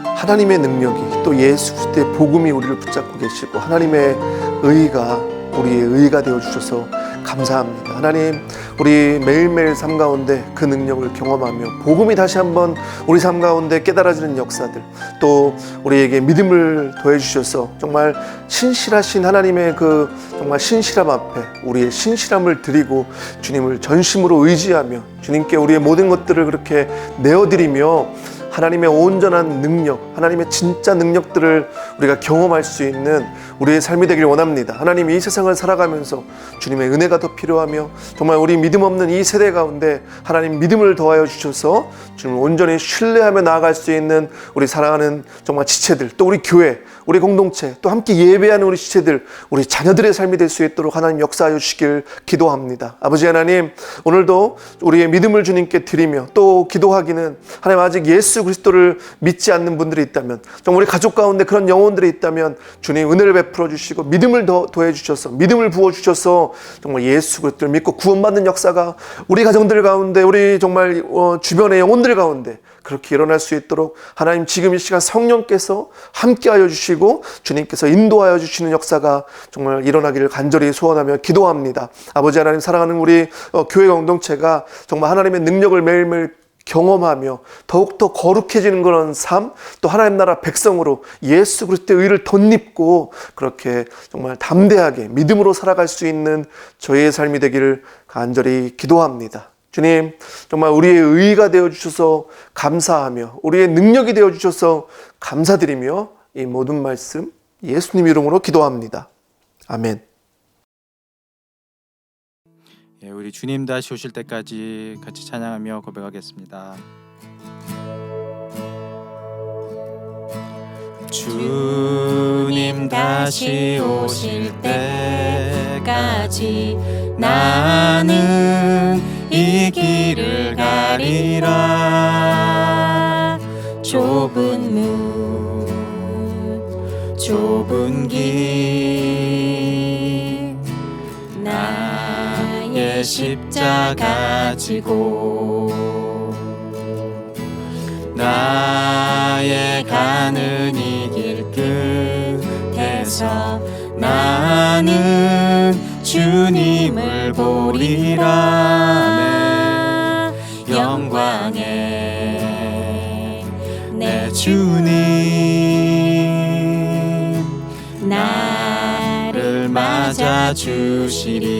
하나님의 능력이 또 예수 그리스도의 복음이 우리를 붙잡고 계시고 하나님의 의가 우리의 의가 되어주셔서 감사합니다. 하나님 우리 매일매일 삶 가운데 그 능력을 경험하며 복음이 다시 한번 우리 삶 가운데 깨달아지는 역사들 또 우리에게 믿음을 더해주셔서 정말 신실하신 하나님의 그 정말 신실함 앞에 우리의 신실함을 드리고 주님을 전심으로 의지하며 주님께 우리의 모든 것들을 그렇게 내어드리며 하나님의 온전한 능력, 하나님의 진짜 능력들을 우리가 경험할 수 있는 우리의 삶이 되길 원합니다. 하나님, 이 세상을 살아가면서 주님의 은혜가 더 필요하며 정말 우리 믿음 없는 이 세대 가운데 하나님 믿음을 더하여 주셔서 주님을 온전히 신뢰하며 나아갈 수 있는 우리 사랑하는 정말 지체들, 또 우리 교회, 우리 공동체, 또 함께 예배하는 우리 지체들, 우리 자녀들의 삶이 될 수 있도록 하나님 역사하여 주시길 기도합니다. 아버지 하나님, 오늘도 우리의 믿음을 주님께 드리며 또 기도하기는, 하나님, 아직 예수 그리스도를 믿지 않는 분들이 있다면, 정말 우리 가족 가운데 그런 영혼들이 있다면 주님 은혜를 베풀어 주시고 믿음을 더해 주셔서, 믿음을 부어 주셔서 정말 예수 그리스도를 믿고 구원받는 역사가 우리 가정들 가운데, 우리 정말 주변의 영혼들 가운데 그렇게 일어날 수 있도록 하나님, 지금 이 시간 성령께서 함께하여 주시고 주님께서 인도하여 주시는 역사가 정말 일어나기를 간절히 소원하며 기도합니다. 아버지 하나님, 사랑하는 우리 교회 공동체가 정말 하나님의 능력을 매일매일 경험하며 더욱더 거룩해지는 그런 삶, 또 하나님 나라 백성으로 예수 그리스도의 의를 덧입고 그렇게 정말 담대하게 믿음으로 살아갈 수 있는 저희의 삶이 되기를 간절히 기도합니다. 주님, 정말 우리의 의가 되어주셔서 감사하며 우리의 능력이 되어주셔서 감사드리며 이 모든 말씀 예수님 이름으로 기도합니다. 아멘. 예, 우리 주님 다시 오실 때까지 같이 찬양하며 고백하겠습니다. 주님 다시 오실 때까지 나는 이 길을 가리라. 좁은 문, 좁은 길, 나의 십자가 지고 나의 가는 이 길 끝에서 나는 주님을 보리라. 영광의 내 주님 나를 맞아주시리.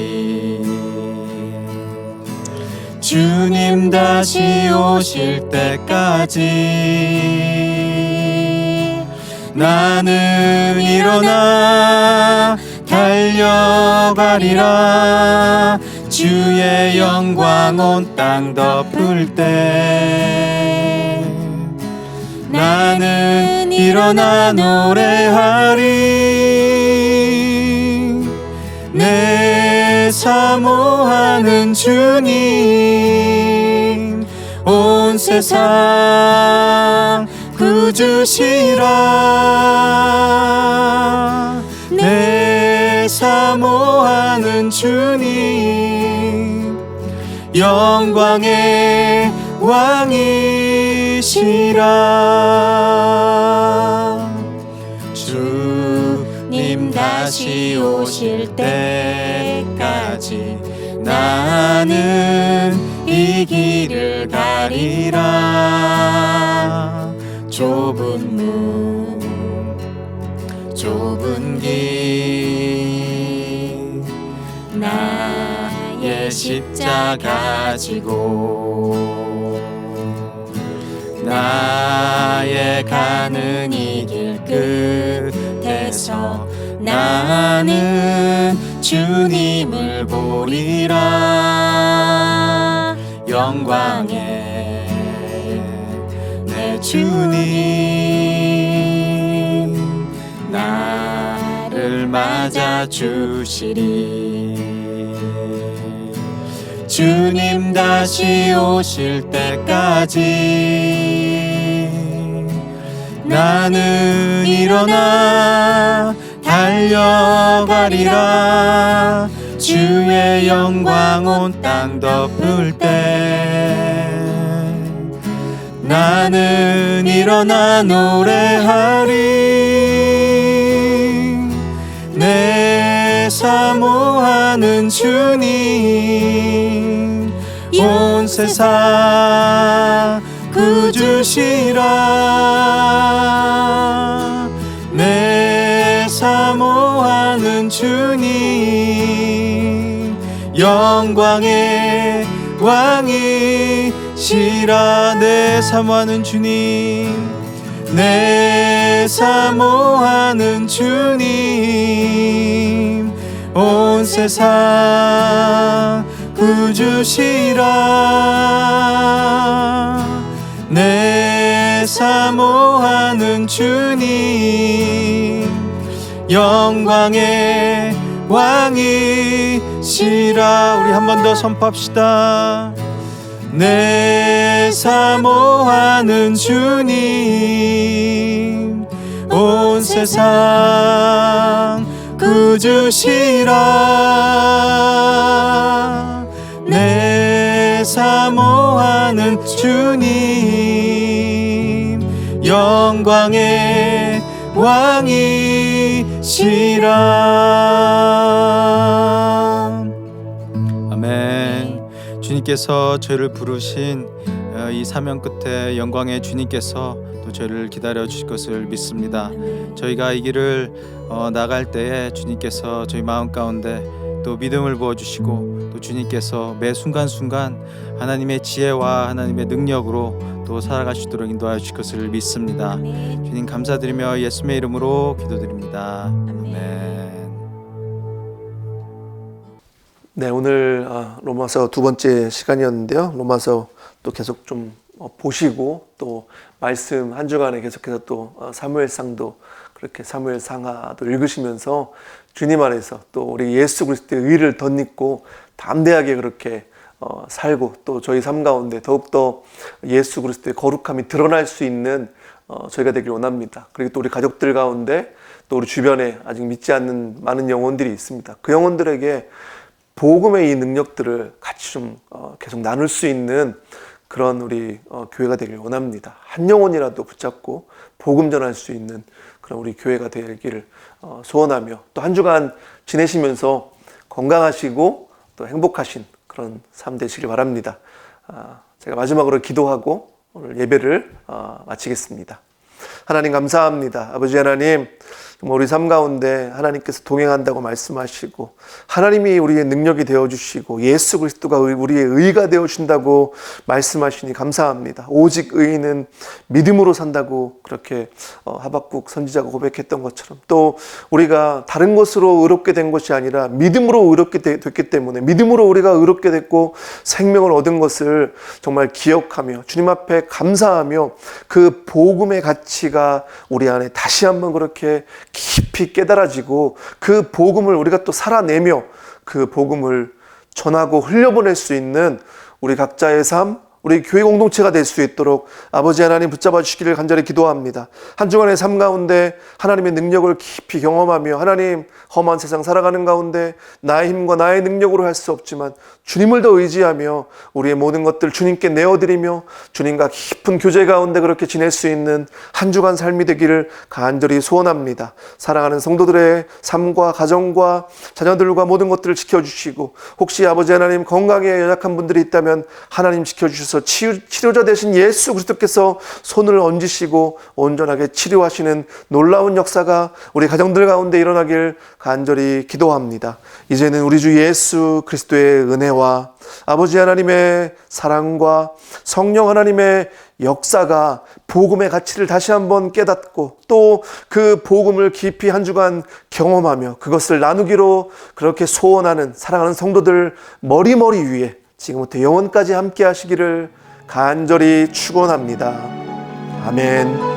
주님 다시 오실 때까지 나는 일어나 달려가리라. 주의 영광 온 땅 덮을 때 나는 일어나 노래하리. 내 사모하는 주님 온 세상 구주시라. 내 사모하는 주님 영광의 왕이시라. 주님 다시 오실 때까지 나는 이 길을 가리라. 좁은 문, 좁은 길, 나의 십자가 지고 나의 가는 이 길 끝에서 나는 주님을 보리라. 영광의 내 주님 나를 맞아주시리. 주님 다시 오실 때까지 나는 일어나 달려가리라. 주의 영광 온 땅 덮을 때 나는 일어나 노래하리. 내 사모하는 주님 온 세상 구주시라. 내 사모하는 주님 영광의 왕이시라. 시라. 내 사모하는 주님, 내 사모하는 주님, 온 세상 구주시라. 내 사모하는 주님, 영광의 왕이시라. 우리 한 번 더 선포합시다. 내 사모하는 주님, 온 세상 구주시라. 내 사모하는 주님, 영광의 왕이시라. 아멘. 주님께서 저희를 부르신 이 사명 끝에 영광의 주님께서 또 저희를 기다려 주실 것을 믿습니다. 저희가 이 길을 나갈 때에 주님께서 저희 마음 가운데 또 믿음을 부어주시고, 또 주님께서 매 순간순간 하나님의 지혜와 하나님의 능력으로 또 살아갈 수 있도록 인도하여 주실 것을 믿습니다. 주님 감사드리며 예수님의 이름으로 기도드립니다. 아멘. 네, 오늘 로마서 두 번째 시간이었는데요. 로마서 또 계속 좀 보시고, 또 말씀 한 주간에 계속해서 또 사무엘상도 그렇게 사무엘상하도 읽으시면서 주님 안에서 또 우리 예수 그리스도의 의를 덧입고 담대하게 그렇게 살고, 또 저희 삶 가운데 더욱더 예수 그리스도의 거룩함이 드러날 수 있는 저희가 되길 원합니다. 그리고 또 우리 가족들 가운데 또 우리 주변에 아직 믿지 않는 많은 영혼들이 있습니다. 그 영혼들에게 복음의 이 능력들을 같이 좀 계속 나눌 수 있는 그런 우리 교회가 되길 원합니다. 한 영혼이라도 붙잡고 복음 전할 수 있는 그런 우리 교회가 되기를 소원하며, 또 한 주간 지내시면서 건강하시고 또 행복하신 그런 삶 되시길 바랍니다. 제가 마지막으로 기도하고 오늘 예배를 마치겠습니다. 하나님 감사합니다. 아버지 하나님, 우리 삶 가운데 하나님께서 동행한다고 말씀하시고, 하나님이 우리의 능력이 되어주시고, 예수 그리스도가 우리의 의가 되어주신다고 말씀하시니 감사합니다. 오직 의인은 믿음으로 산다고 그렇게 하박국 선지자가 고백했던 것처럼, 또 우리가 다른 것으로 의롭게 된 것이 아니라 믿음으로 의롭게 됐기 때문에, 믿음으로 우리가 의롭게 됐고 생명을 얻은 것을 정말 기억하며 주님 앞에 감사하며, 그 복음의 가치가 우리 안에 다시 한번 그렇게 깊이 깨달아지고, 그 복음을 우리가 또 살아내며 그 복음을 전하고 흘려보낼 수 있는 우리 각자의 삶, 우리 교회 공동체가 될 수 있도록 아버지 하나님 붙잡아 주시기를 간절히 기도합니다. 한 주간의 삶 가운데 하나님의 능력을 깊이 경험하며, 하나님 험한 세상 살아가는 가운데 나의 힘과 나의 능력으로 할 수 없지만 주님을 더 의지하며 우리의 모든 것들 주님께 내어드리며 주님과 깊은 교제 가운데 그렇게 지낼 수 있는 한 주간 삶이 되기를 간절히 소원합니다. 사랑하는 성도들의 삶과 가정과 자녀들과 모든 것들을 지켜주시고, 혹시 아버지 하나님 건강에 연약한 분들이 있다면 하나님 지켜주셔서 치료자 되신 예수 그리스도께서 손을 얹으시고 온전하게 치료하시는 놀라운 역사가 우리 가정들 가운데 일어나길 간절히 기도합니다. 이제는 우리 주 예수 그리스도의 은혜와 아버지 하나님의 사랑과 성령 하나님의 역사가 복음의 가치를 다시 한번 깨닫고, 또 그 복음을 깊이 한 주간 경험하며 그것을 나누기로 그렇게 소원하는 사랑하는 성도들 머리머리 위에 지금부터 영원까지 함께 하시기를 간절히 축원합니다. 아멘.